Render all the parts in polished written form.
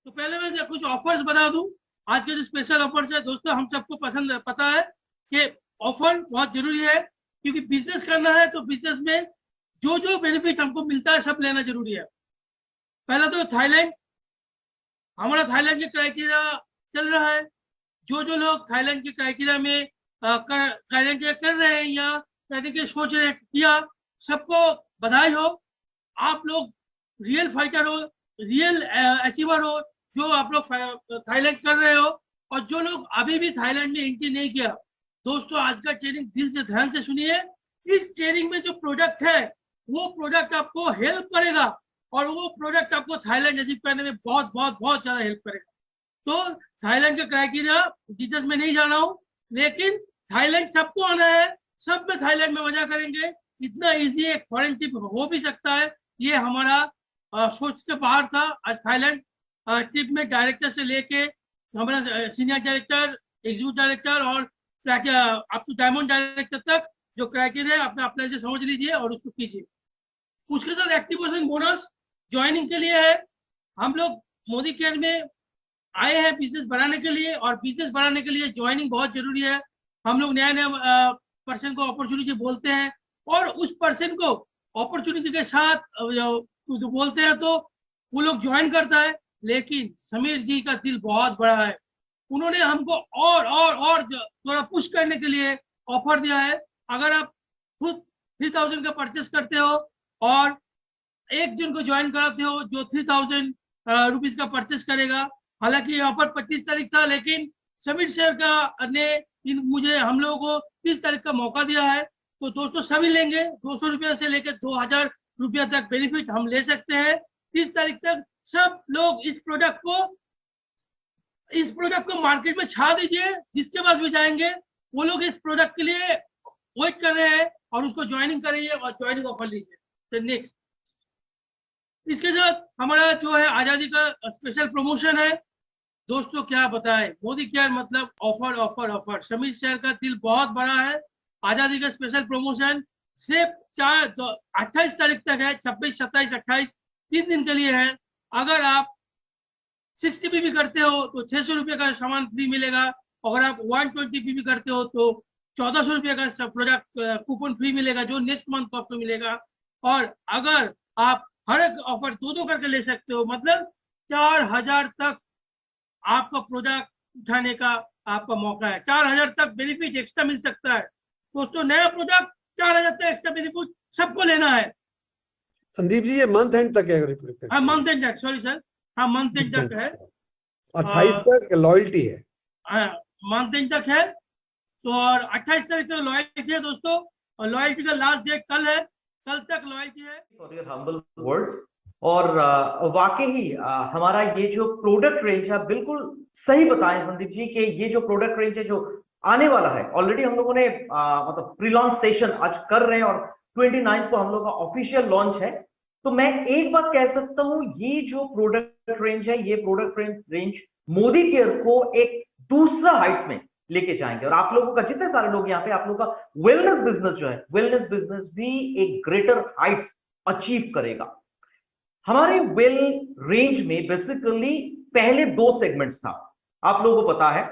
तो पहले मैं कुछ ऑफर्स बता दूं। आज के जो स्पेशल ऑफर्स है दोस्तों, हम सबको पसंद पता है कि ऑफर बहुत जरूरी है, क्योंकि बिजनेस करना है तो बिजनेस में जो जो बेनिफिट हमको मिलता है सब लेना जरूरी है। पहला तो थाईलैंड, हमारा थाईलैंड के क्राइटेरिया चल रहा है। जो जो लोग थाईलैंड के क्राइटेरिया में थाईलैंड के कर रहे हैं या करने के सोच रहे हैं किया, सबको बधाई हो। आप लोग रियल फाइटर हो, रियल अचीवर हो, जो आप लोग थाईलैंड कर रहे हो। और जो लोग अभी भी थाईलैंड में एंट्री नहीं किया, दोस्तों आज का ट्रेनिंग दिल से ध्यान से सुनिए। इस ट्रेनिंग में जो प्रोडक्ट है वो प्रोडक्ट आपको हेल्प करेगा, और वो प्रोडक्ट आपको थाईलैंड अचीव करने में बहुत बहुत बहुत ज्यादा हेल्प करेगा। तो थाईलैंड का क्राइटेरिया डिटेल्स में नहीं जाना हूं, लेकिन थाईलैंड सबको आना है, सब में थाईलैंड में मजा करेंगे। इतना इजी एक फॉरेन ट्रिप हो भी सकता है, ये हमारा सोच के बाहर था। आज थाईलैंड ट्रिप में डायरेक्टर से लेके हमारा सीनियर डायरेक्टर, एग्जीक्यूटिव डायरेक्टर और आप तो डायमंड डायरेक्टर तक जो क्राइटेरिया है अपना अपने से समझ लीजिए और उसको कीजिए। उसके साथ एक्टिवेशन बोनस ज्वाइनिंग के लिए है। हम लोग मोदी केयर में आए हैं बिजनेस बढ़ाने के लिए, और बिजनेस बढ़ाने के लिए ज्वाइनिंग बहुत जरूरी है। हम लोग नया नया पर्सन को अपॉर्चुनिटी बोलते हैं, और उस पर्सन को अपॉर्चुनिटी के साथ जो बोलते हैं तो वो लोग ज्वाइन करता है। लेकिन समीर जी का दिल बहुत बड़ा है, उन्होंने हमको और थोड़ा पुश करने के लिए ऑफर दिया है। अगर आप खुद 3000 का परचेस करते हो और एक जन को ज्वाइन कराते हो जो 3000 रुपीज का परचेस करेगा, हालांकि यहाँ पर 25 तारीख था, लेकिन समीर सर का ने मुझे हम लोगों को 30 तारीख का मौका दिया है। तो दोस्तों सभी लेंगे, 200 रुपया से लेकर 2000 रुपया तक बेनिफिट हम ले सकते हैं 30 तारीख तक। सब लोग इस प्रोडक्ट को मार्केट में छा दीजिए, जिसके पास भी जाएंगे वो लोग इस प्रोडक्ट के लिए वेट कर रहे हैं और उसको ज्वाइनिंग करिए और ज्वाइनिंग ऑफर लीजिए। तो नेक्स्ट, इसके साथ हमारा जो है आजादी का स्पेशल प्रमोशन है। दोस्तों क्या बताएं, मोदी केयर मतलब offer offer offer. Sameer share का दिल बहुत बड़ा है। आजादी का स्पेशल प्रमोशन सिर्फ 28 तारीख तक है, 26, 27, 28 3 दिन के लिए है। अगर आप 60 पीबी करते हो तो 600 रुपये का सामान फ्री मिलेगा। अगर आप 120 पीबी करते हो तो 1400 रुपये का प्रोडक्ट कूपन फ्री मिलेगा, जो नेक्स्ट मंथ को आपको मिलेगा। और अगर आप हर एक ऑफर दो करके ले सकते हो, मतलब 4000 तक आपका प्रोडक्ट उठाने का आपका मौका है। 4000 तक बेनिफिट एक्स्ट्रा मिल सकता है। दोस्तों नया प्रोडक्ट 4000 तक एक्स्ट्रा बेनिफिट सबको लेना है। संदीप जी ये मंथ एंड तक है? हाँ मंथ एंड तक, सॉरी सर, हाँ मंथ एंड तक है। 28 तक लॉयल्टी है। मंथ एंड तक है तो, और 28 तारीख तक लॉयल्टी है दोस्तों, और लॉयल्टी का लास्ट डेट कल है, कल तक लॉयल्टी है। For your humble words. और वाकई ही हमारा ये जो प्रोडक्ट रेंज है, बिल्कुल सही बताएं संदीप जी कि ये जो प्रोडक्ट रेंज है जो आने वाला है, ऑलरेडी हम लोगों ने मतलब प्री लॉन्च सेशन आज कर रहे हैं और 29 को हम लोग का ऑफिशियल लॉन्च है। तो मैं एक बात कह सकता हूं, ये जो प्रोडक्ट रेंज है, ये प्रोडक्ट रेंज मोदी केयर को एक दूसरा हाइट्स में लेके जाएंगे। और आप लोगों का जितने सारे लोग यहाँ पे, आप लोगों का वेलनेस बिजनेस जो है, वेलनेस बिजनेस भी एक ग्रेटर हाइट्स अचीव करेगा। हमारे वेल रेंज में बेसिकली पहले 2 सेगमेंट्स था, आप लोगों को पता है।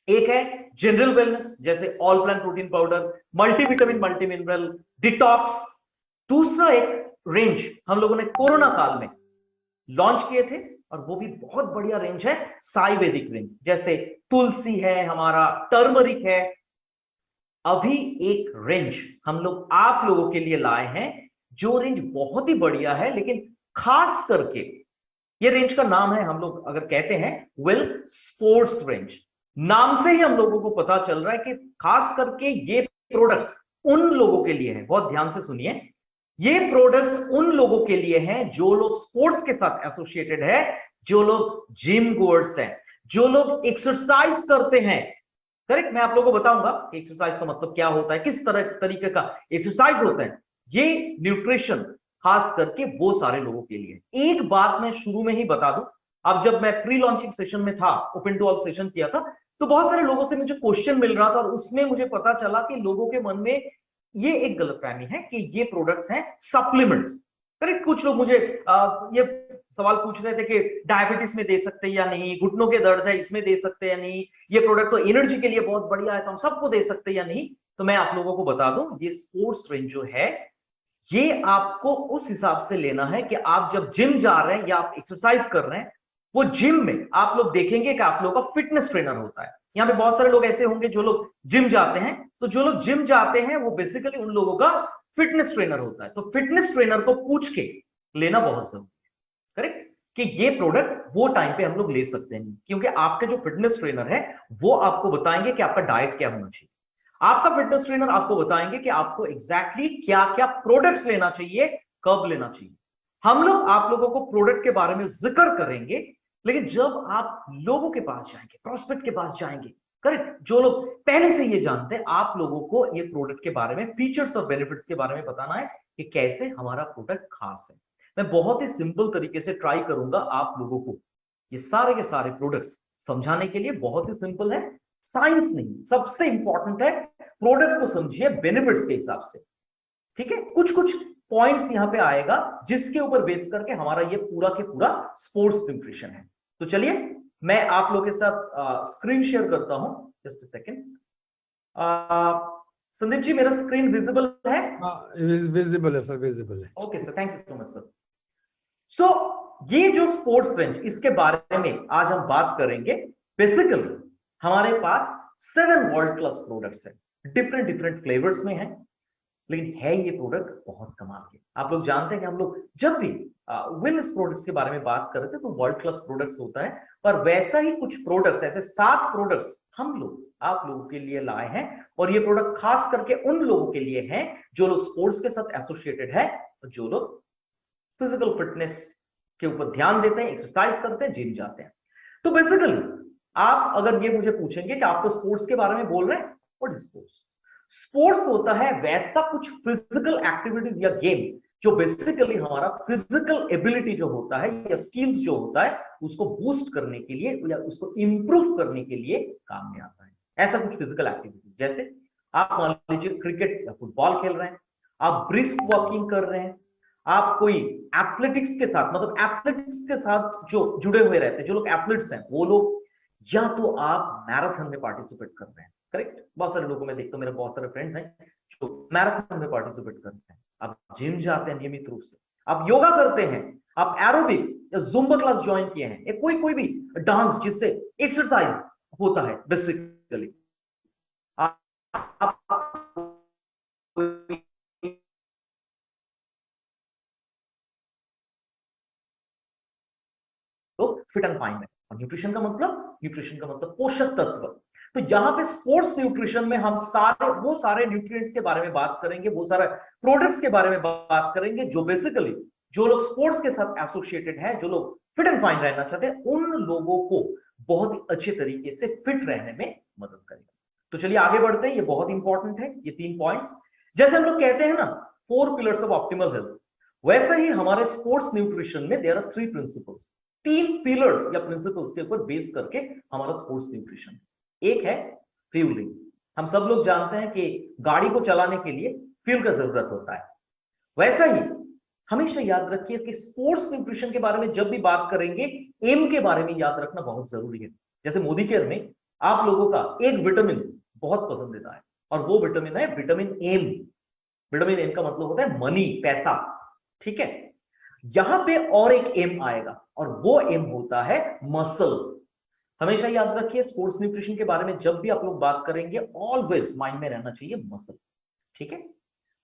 एक है जनरल वेलनेस, जैसे all plan protein powder, multivitamin, multi mineral, detox. दूसरा एक रेंज हम लोगों ने कोरोना काल में लॉन्च किए थे, और वो भी बहुत बढ़िया रेंज है, आयुर्वेदिक रेंज, जैसे तुलसी है, हमारा टर्मरिक है। अभी एक रेंज हम लोग आप लोगों के लिए लाए हैं, जो रेंज बहुत ही बढ़िया है, लेकिन खास करके ये रेंज का नाम है, हम लोग अगर कहते हैं वेल स्पोर्ट्स रेंज। नाम से ही हम लोगों को पता चल रहा है कि खास करके ये प्रोडक्ट्स उन लोगों के लिए है, बहुत ध्यान से सुनिए, ये प्रोडक्ट्स उन लोगों के लिए हैं जो लोग स्पोर्ट्स के साथ एसोसिएटेड है, जो लोग जिम गोअर्स हैं, जो लोग एक्सरसाइज करते हैं। करेक्ट, मैं आप लोगों को बताऊंगा कि एक्सरसाइज का मतलब क्या होता है, किस तरीके का एक्सरसाइज होता है। ये न्यूट्रिशन खास करके वो सारे लोगों के लिए। एक बात मैं शुरू में ही बता दूं, अब जब मैं प्री लॉन्चिंग सेशन में था, ओपन टू ऑल सेशन किया था, तो बहुत सारे लोगों से मुझे क्वेश्चन मिल रहा था, और उसमें मुझे पता चला कि लोगों के मन में ये एक गलतफहमी है कि ये प्रोडक्ट्स हैं सप्लीमेंट्स। करेक्ट। कुछ लोग मुझे ये सवाल पूछ रहे थे कि डायबिटीज में दे सकते हैं या नहीं, घुटनों के दर्द है इसमें दे सकते हैं या नहीं, ये प्रोडक्ट तो एनर्जी के लिए बहुत बढ़िया है तो हम सबको दे सकते हैं या नहीं। तो मैं आप लोगों को बता दूं, ये स्पोर्ट्स रेंज जो है ये आपको उस हिसाब से लेना है कि आप जब जिम जा रहे हैं या आप एक्सरसाइज कर रहे हैं, वो जिम में आप लोग देखेंगे कि आप लोगों का फिटनेस ट्रेनर होता है। यहाँ पे बहुत सारे लोग ऐसे होंगे जो लोग जिम जाते हैं, तो जो लोग जिम जाते हैं वो बेसिकली उन लोगों का फिटनेस ट्रेनर होता है। तो फिटनेस ट्रेनर को पूछ के लेना बहुत जरूरी है, करेक्ट, कि ये प्रोडक्ट वो टाइम पे हम लोग ले सकते हैं, क्योंकि आपके जो फिटनेस ट्रेनर है वो आपको बताएंगे कि आपका डाइट क्या होना चाहिए। आपका फिटनेस ट्रेनर आपको बताएंगे कि आपको एग्जैक्टली क्या क्या प्रोडक्ट्स लेना चाहिए, कब लेना चाहिए। हम लोग आप लोगों को प्रोडक्ट के बारे में जिक्र करेंगे, लेकिन जब आप लोगों के पास जाएंगे, प्रोस्पेक्ट के पास जाएंगे, करेक्ट, जो लोग पहले से ये जानते हैं, आप लोगों को ये प्रोडक्ट के बारे में, फीचर्स और बेनिफिट्स के बारे में बताना है कि कैसे हमारा प्रोडक्ट खास है। मैं बहुत ही सिंपल तरीके से ट्राई करूंगा आप लोगों को ये सारे के सारे प्रोडक्ट्स समझाने के लिए। बहुत ही सिंपल है, साइंस नहीं, सबसे इंपॉर्टेंट है प्रोडक्ट को समझिए बेनिफिट्स के हिसाब से, ठीक है। कुछ कुछ पॉइंट्स यहां पे आएगा जिसके ऊपर बेस करके हमारा ये पूरा के पूरा स्पोर्ट्स न्यूट्रिशन है। तो चलिए मैं आप लोगों के साथ स्क्रीन शेयर करता हूं, just a second. Sandeep ji मेरा स्क्रीन विजिबल है? विजिबल है सर, विजिबल है। Okay sir, thank you so much sir. So ये जो स्पोर्ट्स रेंज, इसके बारे में आज हम बात करेंगे। बेसिकली हमारे पास 7 वर्ल्ड क्लास प्रोडक्ट्स हैं, डिफरेंट डिफरेंट फ्लेवर्स में हैं, लेकिन है ये प्रोडक्ट बहुत कमाल के। आप लोग जानते हैं कि हम लोग जब भी वेलनेस प्रोडक्ट्स के बारे में बात कर रहे थे तो वर्ल्ड क्लास प्रोडक्ट्स होता है, पर वैसा ही कुछ प्रोडक्ट्स, ऐसे 7 प्रोडक्ट्स हम लोग आप लोगों के लिए लाए हैं। और ये प्रोडक्ट खास करके उन लोगों के लिए हैं जो लोग स्पोर्ट्स के साथ एसोसिएटेड है, जो लोग फिजिकल फिटनेस के ऊपर ध्यान देते हैं, एक्सरसाइज करते हैं, जिम जाते हैं। तो बेसिकली आप अगर ये मुझे पूछेंगे कि आप तो स्पोर्ट्स के बारे में बोल रहे हैं, व्हाट इज स्पोर्ट्स? स्पोर्ट्स होता है वैसा कुछ फिजिकल एक्टिविटीज या गेम जो बेसिकली हमारा फिजिकल एबिलिटी जो होता है या स्किल्स जो होता है उसको बूस्ट करने के लिए या उसको इंप्रूव करने के लिए काम में आता है। ऐसा कुछ फिजिकल एक्टिविटी, जैसे आप मान लीजिए क्रिकेट या फुटबॉल खेल रहे हैं, आप ब्रिस्क वॉकिंग कर रहे हैं, आप कोई एथलेटिक्स के साथ, मतलब एथलेटिक्स के साथ जो जुड़े हुए रहते हैं, जो लोग एथलीट्स हैं वो लोग, या तो आप मैराथन में पार्टिसिपेट कर रहे हैं, करेक्ट। बहुत सारे लोगों में देखता हूं, मेरे बहुत सारे फ्रेंड्स हैं जो मैराथन में पार्टिसिपेट करते हैं। आप जिम जाते हैं नियमित रूप से, आप योगा करते हैं, आप एरोबिक्स या जुम्बा क्लास ज्वाइन किए हैं, कोई भी डांस जिससे एक्सरसाइज होता है बेसिकली। तो फिट एंड फाइन है। और न्यूट्रिशन का मतलब पोषक तत्व। तो यहाँ पे स्पोर्ट्स न्यूट्रिशन में हम वो सारे न्यूट्रिएंट्स के बारे में बात करेंगे, वो सारे प्रोडक्ट्स के बारे में बात करेंगे जो बेसिकली जो लोग स्पोर्ट्स के साथ एसोसिएटेड है, जो लोग फिट एंड फाइन रहना चाहते हैं, उन लोगों को बहुत ही अच्छे तरीके से फिट रहने में मदद करेगा। तो चलिए आगे बढ़ते हैं, ये बहुत इंपॉर्टेंट है ये 3 पॉइंट्स। जैसे हम लोग कहते हैं ना 4 पिलर्स ऑफ ऑप्टिमल हेल्थ, वैसा ही हमारे स्पोर्ट्स न्यूट्रिशन में देयर आर 3 प्रिंसिपल्स, 3 पिलर्स या प्रिंसिपल्स के ऊपर बेस करके हमारा स्पोर्ट्स न्यूट्रिशन। एक है फ्यूलिंग। हम सब लोग जानते हैं कि गाड़ी को चलाने के लिए फ्यूल का जरूरत होता है। वैसा ही हमेशा याद रखिए कि स्पोर्ट्स न्यूट्रिशन के बारे में जब भी बात करेंगे, एम के बारे में याद रखना बहुत जरूरी है। जैसे मोदी केयर में आप लोगों का एक विटामिन बहुत पसंदीदा है और वो विटामिन है विटामिन एम। विटामिन एम का मतलब होता है मनी, पैसा, ठीक है। यहां पे और एक एम आएगा और वो एम होता है मसल। हमेशा याद रखिए स्पोर्ट्स न्यूट्रिशन के बारे में जब भी आप लोग बात करेंगे, ऑलवेज माइंड में रहना चाहिए मसल, ठीक है।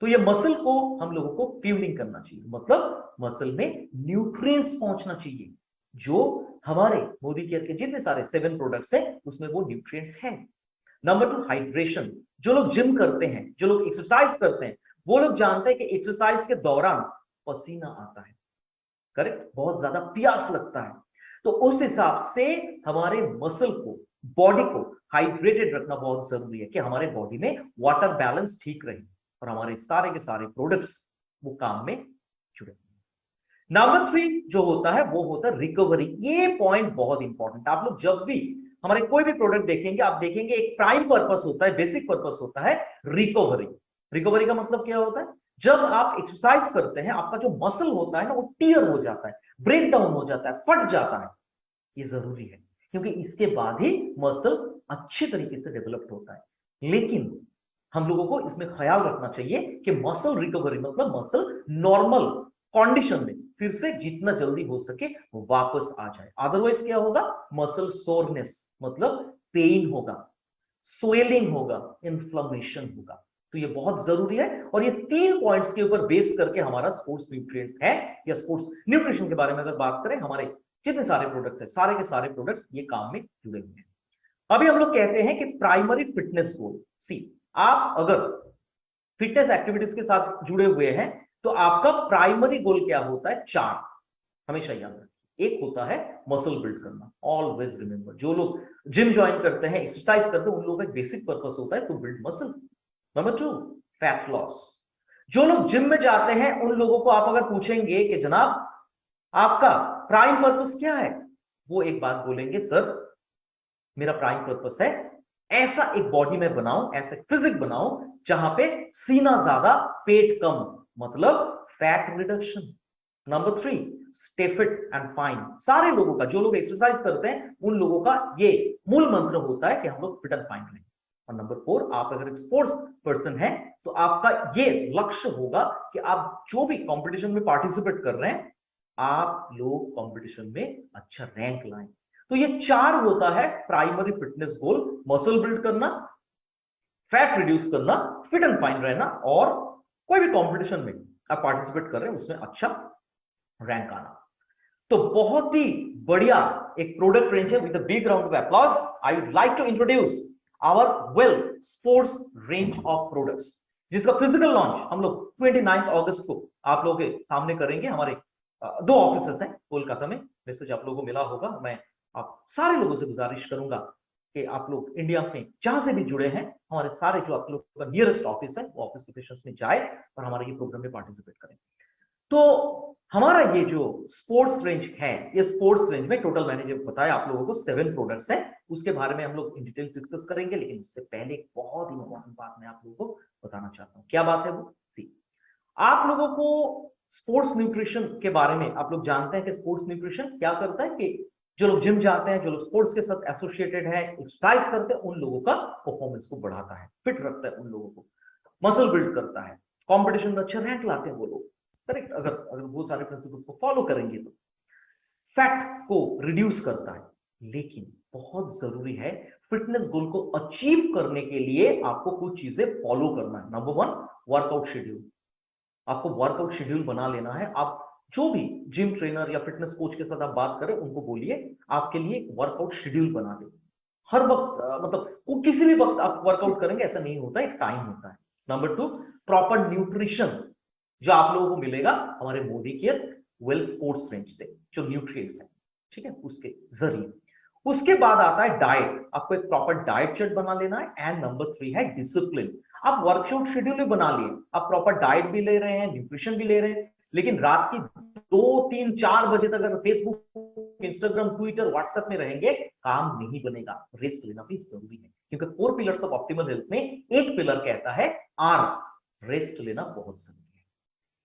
तो ये मसल को हम लोगों को फ्यूलिंग करना चाहिए, मतलब मसल में न्यूट्रिएंट्स पहुंचना चाहिए, जो हमारे मोदी केयर के जितने सारे 7 प्रोडक्ट्स हैं उसमें वो न्यूट्रिएंट्स हैं। Number 2 hydration. जो लोग जिम करते हैं, जो लोग एक्सरसाइज करते हैं, वो लोग जानते हैं कि एक्सरसाइज के दौरान पसीना आता है, करेक्ट, बहुत ज्यादा प्यास लगता है। तो उस हिसाब से हमारे मसल को, बॉडी को हाइड्रेटेड रखना बहुत जरूरी है कि हमारे बॉडी में वाटर बैलेंस ठीक रहे और हमारे सारे के सारे प्रोडक्ट्स वो काम में जुड़े। नंबर 3 जो होता है वो होता है रिकवरी। ये पॉइंट बहुत इंपॉर्टेंट। आप लोग जब भी हमारे कोई भी प्रोडक्ट देखेंगे, आप देखेंगे एक प्राइम पर्पस होता है, बेसिक पर्पस होता है रिकवरी। रिकवरी का मतलब क्या होता है? जब आप एक्सरसाइज करते हैं आपका जो मसल होता है ना वो टीयर हो जाता है, ब्रेक डाउन हो जाता है, फट जाता है। ये जरूरी है क्योंकि इसके बाद ही मसल अच्छी तरीके से डेवलप्ड होता है। लेकिन हम लोगों को इसमें ख्याल रखना चाहिए कि मसल रिकवरी मतलब मसल नॉर्मल कंडीशन में फिर से जितना जल्दी हो सके वापस आ जाए। अदरवाइज क्या होगा, मसल सोरनेस मतलब पेन होगा, स्वेलिंग होगा, इन्फ्लेमेशन होगा। तो ये बहुत जरूरी है और ये 3 पॉइंट्स के ऊपर बेस करके हमारा स्पोर्ट्स न्यूट्रिएंट्स है या स्पोर्ट्स न्यूट्रिशन के बारे में अगर बात करें, हमारे जितने सारे प्रोडक्ट्स हैं सारे के सारे प्रोडक्ट्स ये काम में जुड़े हुए हैं। अभी हम लोग कहते हैं कि प्राइमरी फिटनेस गोल। सी, आप अगर फिटनेस एक्टिविटीज के साथ जुड़े हुए हैं तो आपका प्राइमरी गोल क्या होता है? 4 हमेशा याद रखें। एक होता है मसल बिल्ड करना, ऑलवेज रिमेंबर। जो लोग जिम ज्वाइन करते हैं, एक्सरसाइज करते हैं, उन लोगों का एक बेसिक पर्पस होता है to build muscle. Number 2, fat loss. जो लोग जिम में जाते हैं उन लोगों को आप अगर पूछेंगे कि जनाब आपका प्राइम पर्पस क्या है, वो एक बात बोलेंगे, सर मेरा प्राइम पर्पस है ऐसा एक बॉडी में बनाऊं, ऐसा फिजिक बनाऊं जहां पे सीना ज्यादा पेट कम, मतलब fat reduction. Number 3, stay fit and fine. सारे लोगों का, जो लोग एक्सरसाइज करते हैं उन लोगों का ये मूल मंत्र होता है कि हम लोग फिट एंड फाइन रहें। और नंबर 4, आप अगर एक स्पोर्ट्स पर्सन है तो आपका ये लक्ष्य होगा कि आप जो भी कंपटीशन में पार्टिसिपेट कर रहे हैं आप लोग कंपटीशन में अच्छा रैंक लाएं। तो ये 4 होता है primary fitness goal, muscle build करना, फैट रिड्यूस करना, फिट एंड फाइन रहना और कोई भी कंपटीशन में आप पार्टिसिपेट कर रहे हैं उसमें अच्छा रैंक आना। तो बहुत ही बढ़िया एक प्रोडक्ट रेंज है। With a big round of applause I would like to introduce our well sports range of products, जिसका फिजिकल लॉन्च हम लोग 29 अगस्त को आप लोगों के सामने करेंगे। हमारे 2 ऑफिसेस हैं कोलकाता में, मैसेज आप लोगों को मिला होगा। मैं आप सारे लोगों से गुजारिश करूंगा कि आप लोग इंडिया में जहां से भी जुड़े हैं, हमारे सारे जो आप लोग का नियरेस्ट ऑफिस है वो ऑफिस लोकेशंस में जाए और हमारे ये प्रोग्राम में पार्टिसिपेट करें। तो हमारा ये जो स्पोर्ट्स रेंज है, ये स्पोर्ट्स रेंज में टोटल मैंने जो बताया आप लोगों को 7 प्रोडक्ट्स हैं, उसके बारे में हम लोग इन डिटेल डिस्कस करेंगे। लेकिन उससे पहले एक बहुत ही इंपॉर्टेंट बात मैं आप लोगों को बताना चाहता हूं। क्या बात है वो? सी, आप लोगों को स्पोर्ट्स न्यूट्रिशन के बारे में आप लोग जानते हैं कि स्पोर्ट्स न्यूट्रिशन क्या करता है कि जो लोग जिम जाते हैं, जो लोग स्पोर्ट्स के साथ एसोसिएटेड है, एक्सरसाइज करते हैं, उन लोगों का परफॉर्मेंस को बढ़ाता है, फिट रखता है उन लोगों को, मसल बिल्ड करता है, कंपटीशन में अच्छा रैंक लाते हैं वो लोग। करेक्ट? अगर वो सारे प्रिंसिपल्स को फॉलो करेंगे तो फैट को रिड्यूस करता है। लेकिन बहुत जरूरी है फिटनेस गोल को अचीव करने के लिए आपको कुछ चीजें फॉलो करना है। Number 1, workout schedule. आपको वर्कआउट शेड्यूल बना लेना है। आप जो भी जिम ट्रेनर या फिटनेस कोच के साथ आप बात करें उनको बोलिए आपके लिए वर्कआउट शेड्यूल बना दे। हर वक्त मतलब किसी भी वक्त आप वर्कआउट करेंगे ऐसा नहीं होता, एक टाइम होता है। नंबर 2, प्रॉपर न्यूट्रिशन जो आप लोगों को मिलेगा हमारे Modi care well sports range से, जो न्यूट्रिएंट्स है, ठीक है, उसके जरिए। उसके बाद आता है डाइट। आपको एक प्रॉपर डाइट चार्ट बना लेना है। एंड नंबर 3 है डिसिप्लिन। आप वर्कआउट शेड्यूल भी बना लिए, आप प्रॉपर डाइट भी ले रहे हैं, न्यूट्रिशन भी ले रहे हैं, लेकिन रात की 2, 3, 4 बजे तक अगर फेसबुक, इंस्टाग्राम, ट्विटर, व्हाट्सएप में रहेंगे काम नहीं बनेगा। रेस्ट लेना भी जरूरी है क्योंकि 4 पिलर्स ऑफ ऑप्टिमल हेल्थ में एक पिलर कहता है आर, रेस्ट लेना बहुत जरूरी है।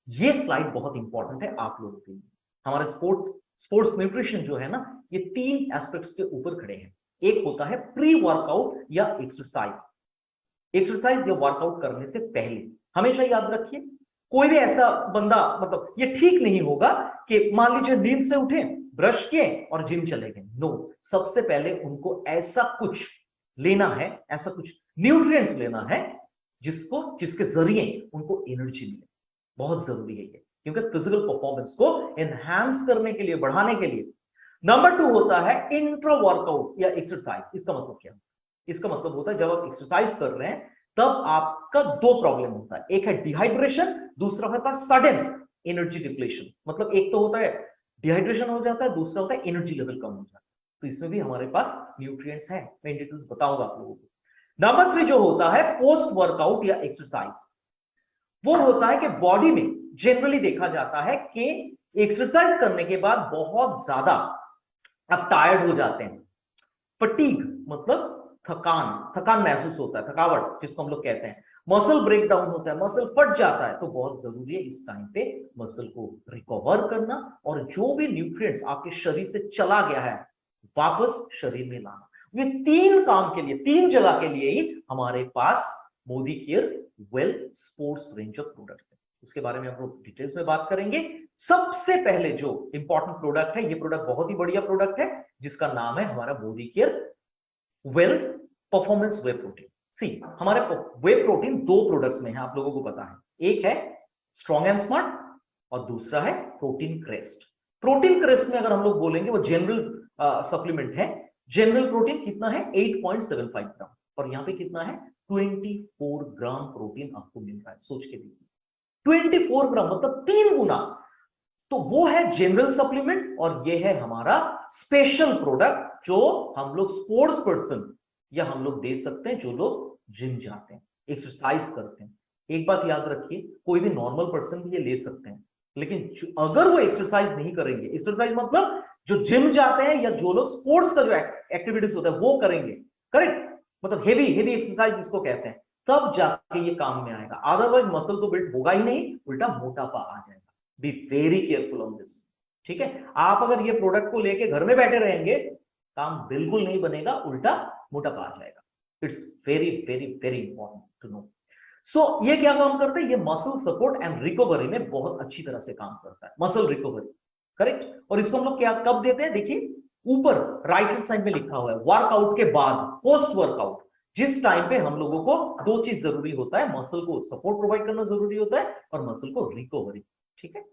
ये स्लाइड बहुत इंपॉर्टेंट है आप लोगों के लिए। हमारे स्पोर्ट्स न्यूट्रिशन जो है ना, ये 3 एस्पेक्ट्स के ऊपर खड़े हैं। एक होता है प्री वर्कआउट या एक्सरसाइज। एक्सरसाइज या वर्कआउट करने से पहले हमेशा याद रखिए, कोई भी ऐसा बंदा, मतलब ये ठीक नहीं होगा कि मान लीजिए नींद से उठे, ब्रश किए और जिम चले गए। नो, सबसे पहले उनको ऐसा कुछ लेना है, ऐसा कुछ न्यूट्रिएंट्स लेना है जिसके जरिए उनको एनर्जी मिले। बहुत जरूरी है ये, क्योंकि फिजिकल परफॉर्मेंस को एनहांस करने के लिए, बढ़ाने के लिए। नंबर 2 होता है इंट्रा वर्कआउट या एक्सरसाइज। इसका मतलब क्या? इसका मतलब होता है जब आप एक्सरसाइज कर रहे हैं तब आपका 2 प्रॉब्लम होता है, एक है डिहाइड्रेशन, दूसरा होता है सडन एनर्जी डिप्लेशन। मतलब एक तो होता है डिहाइड्रेशन हो जाता है, दूसरा होता है एनर्जी लेवल कम हो जाता है। तो इसमें भी हमारे पास न्यूट्रिएंट्स हैं, मैं डिटेल्स बताऊंगा आप लोगों को। नंबर 3 जो होता है पोस्ट वर्कआउट या एक्सरसाइज, वो होता है कि बॉडी में जनरली देखा जाता है कि एक्सरसाइज करने के बाद बहुत ज्यादा आप टायर्ड हो जाते हैं। फटीग मतलब थकान महसूस होता है, थकावट जिसको हम लोग कहते हैं, मसल ब्रेक डाउन होता है, मसल फट जाता है, तो बहुत जरूरी है इस टाइम पे मसल को रिकवर करना और जो भी न्यूट्रिएंट्स आपके शरीर से चला गया है वापस शरीर में लाना। ये 3 काम के लिए, 3 जगह के लिए ही हमारे पास Modicare well sports range of products है। उसके बारे में हम लोग डिटेल्स में बात करेंगे। सबसे पहले जो इंपॉर्टेंट प्रोडक्ट है, ये प्रोडक्ट बहुत ही बढ़िया प्रोडक्ट है जिसका नाम है हमारा Modi care well performance whey protein. सी, हमारे वे प्रोटीन 2 प्रोडक्ट्स में है, आप लोगों को पता है, एक है स्ट्रॉन्ग एंड स्मार्ट और दूसरा है प्रोटीन क्रेस्ट। प्रोटीन क्रेस्ट में अगर हम लोग बोलेंगे वो जनरल सप्लीमेंट है। जनरल प्रोटीन कितना है 8.75 ग्राम और यहाँ पे कितना है 24 ग्राम प्रोटीन आपको मिल रहा है। सोच के देखिए 24 ग्राम मतलब 3 गुना। तो वो है जनरल सप्लीमेंट और ये है हमारा स्पेशल प्रोडक्ट जो हम लोग स्पोर्ट्स पर्सन या हम लोग दे सकते हैं जो लोग जिम जाते हैं, एक्सरसाइज करते हैं। एक बात याद रखिए, कोई भी नॉर्मल पर्सन भी ये ले सकते हैं, लेकिन अगर वो एक्सरसाइज नहीं करेंगे, एक्सरसाइज मतलब जो जिम जाते हैं या जो लोग स्पोर्ट्स का जो एक्टिविटीज होता है वो करेंगे, करेक्ट, मतलब हेवी एक्सरसाइज जिसको कहते हैं, तब जाके ये काम में आएगा। अदरवाइज मसल तो बिल्ड होगा ही नहीं, उल्टा मोटापा आ जाएगा। Be very careful on this, ठीक है। आप अगर ये प्रोडक्ट को लेके घर में बैठे रहेंगे, काम बिल्कुल नहीं बनेगा, उल्टा मोटापा आ जाएगा। It's very very very important to know. So ये क्या काम करता है, ये मसल सपोर्ट एंड रिकवरी में बहुत अच्छी तरह से काम करता है, मसल रिकवरी, करेक्ट। और इसको हम लोग क्या कब देते हैं, देखिए ऊपर राइट हैंड साइड में लिखा हुआ है, वर्कआउट के बाद, पोस्ट वर्कआउट, जिस टाइम पे हम लोगों को 2 चीज जरूरी होता है, मसल को सपोर्ट प्रोवाइड करना जरूरी होता है और मसल को रिकवरी, ठीक है।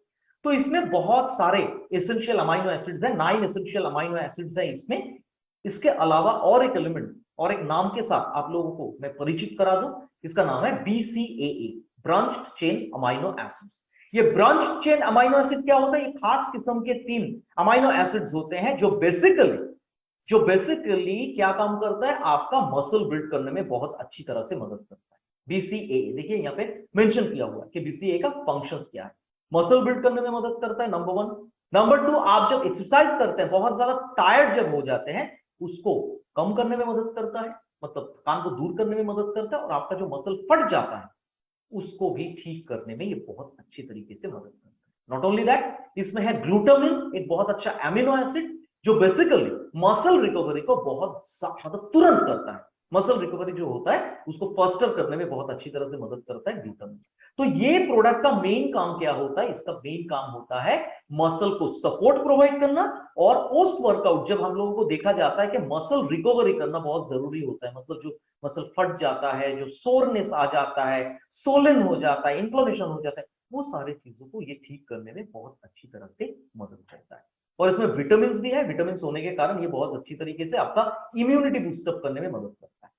तो इसमें बहुत सारे एसेंशियल अमाइनो एसिड्स हैं, 9 एसेंशियल अमाइनो एसिड्स हैं इसमें। इसके अलावा और एक एलिमेंट और एक नाम के साथ आप लोगों को मैं परिचित करा दूं, इसका नाम है BCAA, branched chain amino acids. ये ब्रांच चेन अमाइनो एसिड क्या होता है, ये खास किस्म के 3 अमाइनो एसिड्स होते हैं जो बेसिकली क्या काम करता है, आपका मसल बिल्ड करने में बहुत अच्छी तरह से मदद करता है। BCAA देखिए यहाँ पे मेंशन किया हुआ है कि BCAA का फंक्शंस क्या है। मसल बिल्ड करने में मदद करता है, नंबर 1। नंबर 2, आप जब एक्सरसाइज करते हैं, बहुत ज्यादा टायर्ड जब हो जाते हैं, उसको कम करने में मदद करता है, मतलब थकान को दूर करने में मदद करता है, और आपका जो मसल फट जाता है उसको भी ठीक करने में ये बहुत अच्छी तरीके से मदद करता है। नॉट ओनली दैट, इसमें है ग्लूटामिन, एक बहुत अच्छा एमिनो एसिड जो बेसिकली मसल रिकवरी को बहुत मतलब तुरंत करता है। मसल रिकवरी जो होता है उसको फास्टर करने में बहुत अच्छी तरह से मदद करता है ग्लूटामिन। तो ये प्रोडक्ट का मेन काम क्या होता है, इसका मेन काम होता है मसल को सपोर्ट प्रोवाइड करना, और पोस्ट वर्कआउट जब हम लोगों को देखा जाता है कि मसल रिकवरी करना बहुत जरूरी होता है, मतलब जो मसल फट जाता है, जो सोरनेस आ जाता है, सोलन हो जाता है, इन्फ्लेमेशन हो जाता है, वो सारी चीजों को ये ठीक करने में बहुत अच्छी तरह से मदद करता है। और इसमें विटामिन भी है, विटामिन होने के कारण ये बहुत अच्छी तरीके से आपका इम्यूनिटी बूस्टअप करने में मदद करता है।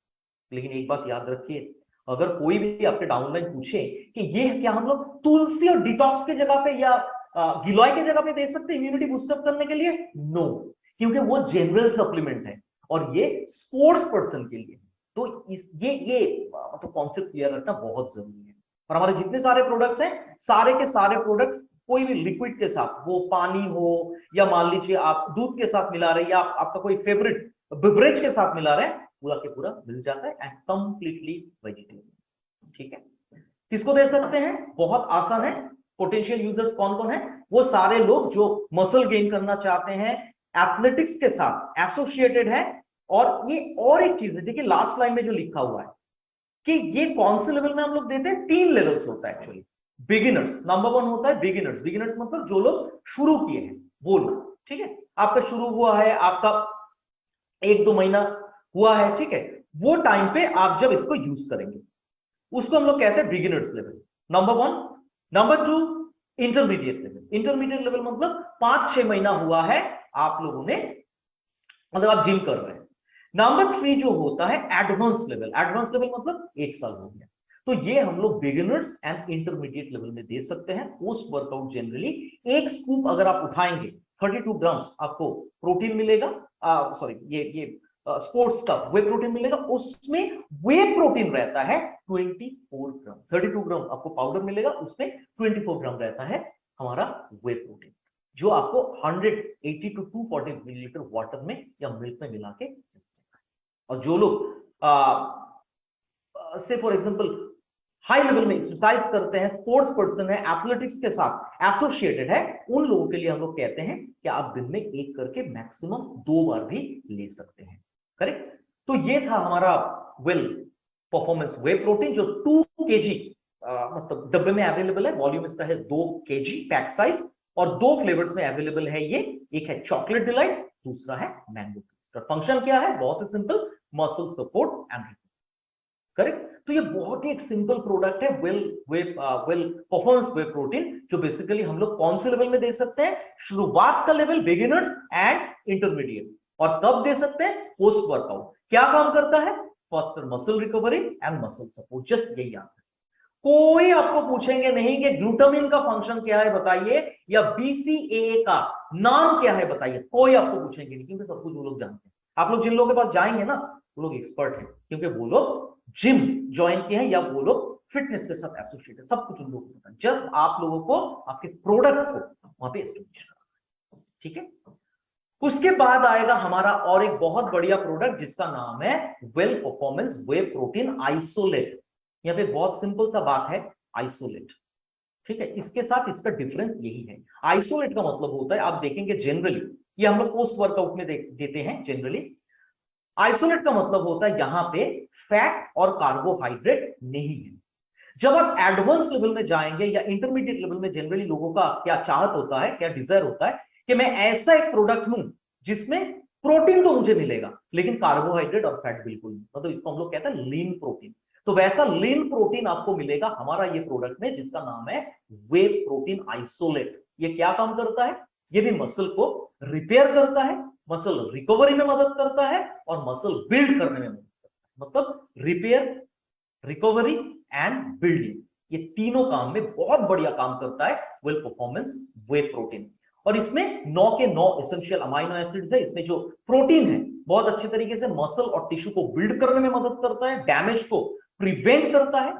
लेकिन एक बात याद रखिए, अगर कोई भी आपके डाउनलाइन पूछे कि ये क्या हम लोग तुलसी और डिटॉक्स के जगह पे या गिलोय के जगह पे दे सकते हैं इम्यूनिटी बूस्टअप करने के लिए, नो, क्योंकि वो जनरल सप्लीमेंट है और ये स्पोर्ट्स पर्सन के लिए। तो ये तो कॉन्सेप्ट क्लियर रखना बहुत जरूरी है। और हमारे जितने सारे प्रोडक्ट्स हैं, सारे के सारे प्रोडक्ट्स कोई भी लिक्विड के साथ, वो पानी हो या मान लीजिए आप दूध के साथ मिला रहे हैं या आपका कोई फेवरेट बेवरेज के साथ मिला रहे हैं, पूरा के पूरा मिल जाता है एंड कंप्लीटली वेजिटेबल, ठीक है। किसको दे सकते हैं, बहुत आसान है। पोटेंशियल यूजर्स कौन कौन है, वो सारे लोग जो मसल गेन करना चाहते हैं, एथलेटिक्स के साथ एसोसिएटेड है। और ये और एक चीज है, देखिए लास्ट लाइन में जो लिखा हुआ है कि ये कौन से लेवल में हम लोग देते हैं, 3 लेवल्स होता है एक्चुअली। बिगिनर्स, नंबर 1 होता है बिगिनर्स। बिगिनर्स मतलब जो लोग शुरू किए हैं वो लोग, ठीक है। आपका शुरू हुआ है, आपका 1-2 महीना हुआ है, ठीक है, वो टाइम पे आप जब इसको यूज करेंगे उसको हम लोग कहते हैं beginners level, number 1। Number 2 intermediate level. Intermediate level मतलब 5-6 महीना हुआ है आप लोगों ने, मतलब आप जिम कर रहे हैं। नंबर 3 जो होता है एडवांस लेवल। एडवांस लेवल मतलब 1 साल हो गया। तो ये हम लोग बिगिनर्स एंड इंटरमीडिएट लेवल में दे सकते हैं। पोस्ट वर्कआउट जनरली 1 स्कूप अगर आप उठाएंगे 32 ग्राम्स आपको प्रोटीन मिलेगा, सॉरी ये स्पोर्ट्स का वे प्रोटीन मिलेगा, उसमें वे प्रोटीन रहता है 24 ग्राम। 32 ग्राम आपको पाउडर मिलेगा, उसमें 24 ग्राम रहता है हमारा वे प्रोटीन, जो आपको 180 to 240 मिलीलीटर वाटर में या मिल्क में मिला के। और जो लोग से फॉर एग्जांपल हाई लेवल में एक्सरसाइज करते हैं, स्पोर्ट्स पर्सन है, एथलेटिक्स के साथ एसोसिएटेड है, उन लोगों के लिए हम लोग कहते हैं कि आप दिन में एक करके मैक्सिमम 2 बार भी ले सकते हैं। करेक्ट। तो ये था हमारा वेल परफॉर्मेंस वे प्रोटीन जो 2 kg मतलब डब्बे में अवेलेबल है। वॉल्यूम इसका है 2 kg पैक साइज और 2 फ्लेवर्स में अवेलेबल है ये। एक है चॉकलेट डिलाइट, दूसरा है मैंगो ट्विस्टर। फंक्शन क्या है? बहुत ही simple, muscle support and correct. तो ये बहुत ही एक सिंपल प्रोडक्ट है वेल परफॉर्मेंस वे प्रोटीन, जो बेसिकली हम लोग कौन से लेवल में दे सकते हैं? शुरुआत का लेवल, बिगिनर्स एंड इंटरमीडिएट। और कब दे सकते हैं? Post workout. क्या काम करता है? Faster muscle recovery and muscle support. Just यही आता है। कोई आपको पूछेंगे नहीं कि ग्लूटामिन का फंक्शन क्या है बताइए, या BCAA का नाम क्या है बताइए, कोई आपको पूछेंगे नहीं, क्योंकि सब कुछ वो लोग जानते हैं। आप लोग जिन लोगों के पास जाएंगे ना, वो लोग एक्सपर्ट हैं, क्योंकि वो लोग जिम ज्वाइन किए हैं या वो लोग फिटनेस के साथ एसोसिएटेड, सब कुछ उन लोगों को पता है। जस्ट आप लोगों को आपके प्रोडक्ट को वहां पे एस्टेब्लिश करना है। ठीक है। उसके बाद आएगा हमारा और एक बहुत बढ़िया प्रोडक्ट जिसका नाम है well performance whey protein isolate. यहां पे बहुत सिंपल सा बात है, आइसोलेट। ठीक है। इसके साथ इसका डिफरेंस यही है। आइसोलेट का मतलब होता है, आप देखेंगे जनरली ये हम लोग पोस्ट वर्कआउट में देते हैं जनरली। आइसोलेट का मतलब होता है यहां पे फैट और कार्बोहाइड्रेट नहीं है। जब आप एडवांस लेवल में जाएंगे या इंटरमीडिएट लेवल में, जनरली लोगों का क्या चाहत होता है, क्या डिजायर होता है कि मैं ऐसा एक प्रोडक्ट लूं जिसमें प्रोटीन तो मुझे मिलेगा लेकिन कार्बोहाइड्रेट और फैट बिल्कुल नहीं, मतलब इसको हम लोग कहते हैं लीन प्रोटीन। तो वैसा लीन प्रोटीन आपको मिलेगा हमारा ये प्रोडक्ट में, जिसका नाम है वे प्रोटीन आइसोलेट। ये क्या काम करता है? ये भी मसल को रिपेयर करता है, मसल रिकवरी में मदद करता है और मसल बिल्ड करने में मदद करता है। मतलब रिपेयर, रिकवरी एंड बिल्डिंग, ये तीनों काम में बहुत बढ़िया काम करता है वेल परफॉर्मेंस वे प्रोटीन। और इसमें 9 के 9 एसेंशियल अमाइनो एसिड्स है। इसमें जो प्रोटीन है बहुत अच्छे तरीके से मसल और टिश्यू को बिल्ड करने में मदद करता है, डैमेज को प्रिवेंट करता है।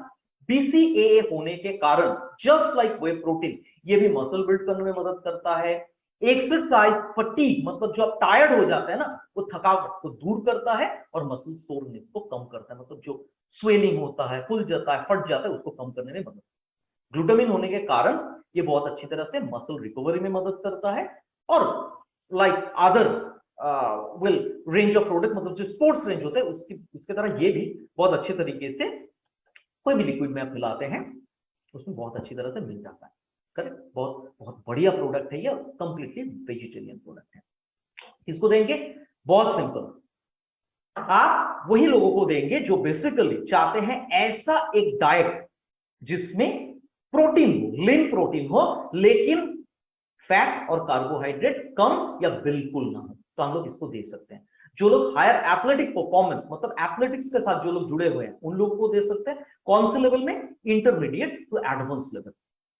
BCAA होने के कारण जस्ट लाइक वे प्रोटीन ये भी मसल बिल्ड करने में मदद करता है। एक्सरसाइज फटीग, मतलब जो आप टायर्ड हो जाते हैं ना, वो थकावट को दूर करता है और मसल सोरनेस को कम करता है, मतलब जो स्वेलिंग होता है, फूल जाता है, फट जाता है, उसको कम करने में मदद। ग्लूटामिन होने के कारण ये बहुत अच्छी तरह से मसल रिकवरी में मदद करता है। और like other will range of product, मतलब जो स्पोर्ट्स रेंज होता है उसके तरह ये भी बहुत अच्छे तरीके से कोई भी लिक्विड में आप मिलाते हैं उसमें बहुत अच्छी तरह से मिल जाता है। करेक्ट। बहुत बहुत बढ़िया प्रोडक्ट है ये, कंप्लीटली वेजिटेरियन प्रोडक्ट है। किसको देंगे? बहुत सिंपल, आप वही लोगों को देंगे जो बेसिकली चाहते हैं ऐसा एक डाइट जिसमें प्रोटीन हो, लीन प्रोटीन हो, लेकिन फैट और कार्बोहाइड्रेट कम या बिल्कुल ना हो, तो हम लोग इसको दे सकते हैं। जो लोग हायर एथलेटिक परफॉर्मेंस, मतलब एथलेटिक्स के साथ जो लोग जुड़े हुए हैं, उन लोगों को दे सकते हैं। कौन से लेवल में? इंटरमीडिएट टू एडवांस लेवल,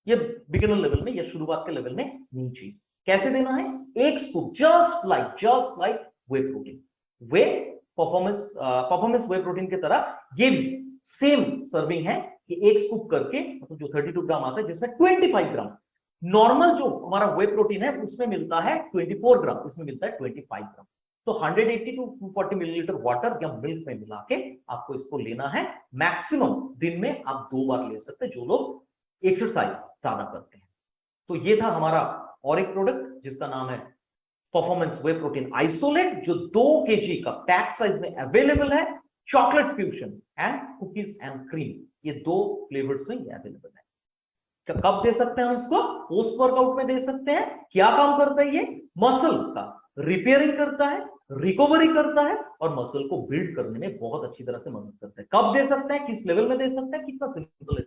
ये बिगिनर लेवल में या शुरुआत के लेवल में नहीं चाहिए। कैसे देना है? एक स्कूप, जस्ट लाइक वे प्रोटीन। वे परफॉर्मेंस वे प्रोटीन की तरह ये भी सेम सर्विंग है कि एक स्कूप करके, मतलब जो 32 ग्राम आता है, जिसमें 25 ग्राम नॉर्मल जो हमारा वे प्रोटीन है उसमें मिलता है 24 ग्राम, इसमें मिलता है 25 ग्राम। तो 180 टू 240 मिलीलीटर वाटर या मिल्क में मिला के आपको इसको लेना है। मैक्सिमम दिन में आप 2 बार ले सकते हैं जो लोग एक्सरसाइज ज्यादा करते हैं। तो ये था हमारा और एक प्रोडक्ट जिसका नाम है परफॉर्मेंस वे प्रोटीन आइसोलेट, जो 2 kg का पैक साइज में अवेलेबल है। Chocolate fusion and cookies and cream, ये 2 फ्लेवर्स में अवेलेबल है। कब दे सकते हैं हम इसको? पोस्ट वर्कआउट में दे सकते हैं। क्या काम करता है ये? मसल का रिपेयरिंग करता है, रिकवरी करता है और मसल को बिल्ड करने में बहुत अच्छी तरह से मदद करता है। कब दे सकते हैं? किस लेवल में दे सकते हैं? कितना सिंपल है,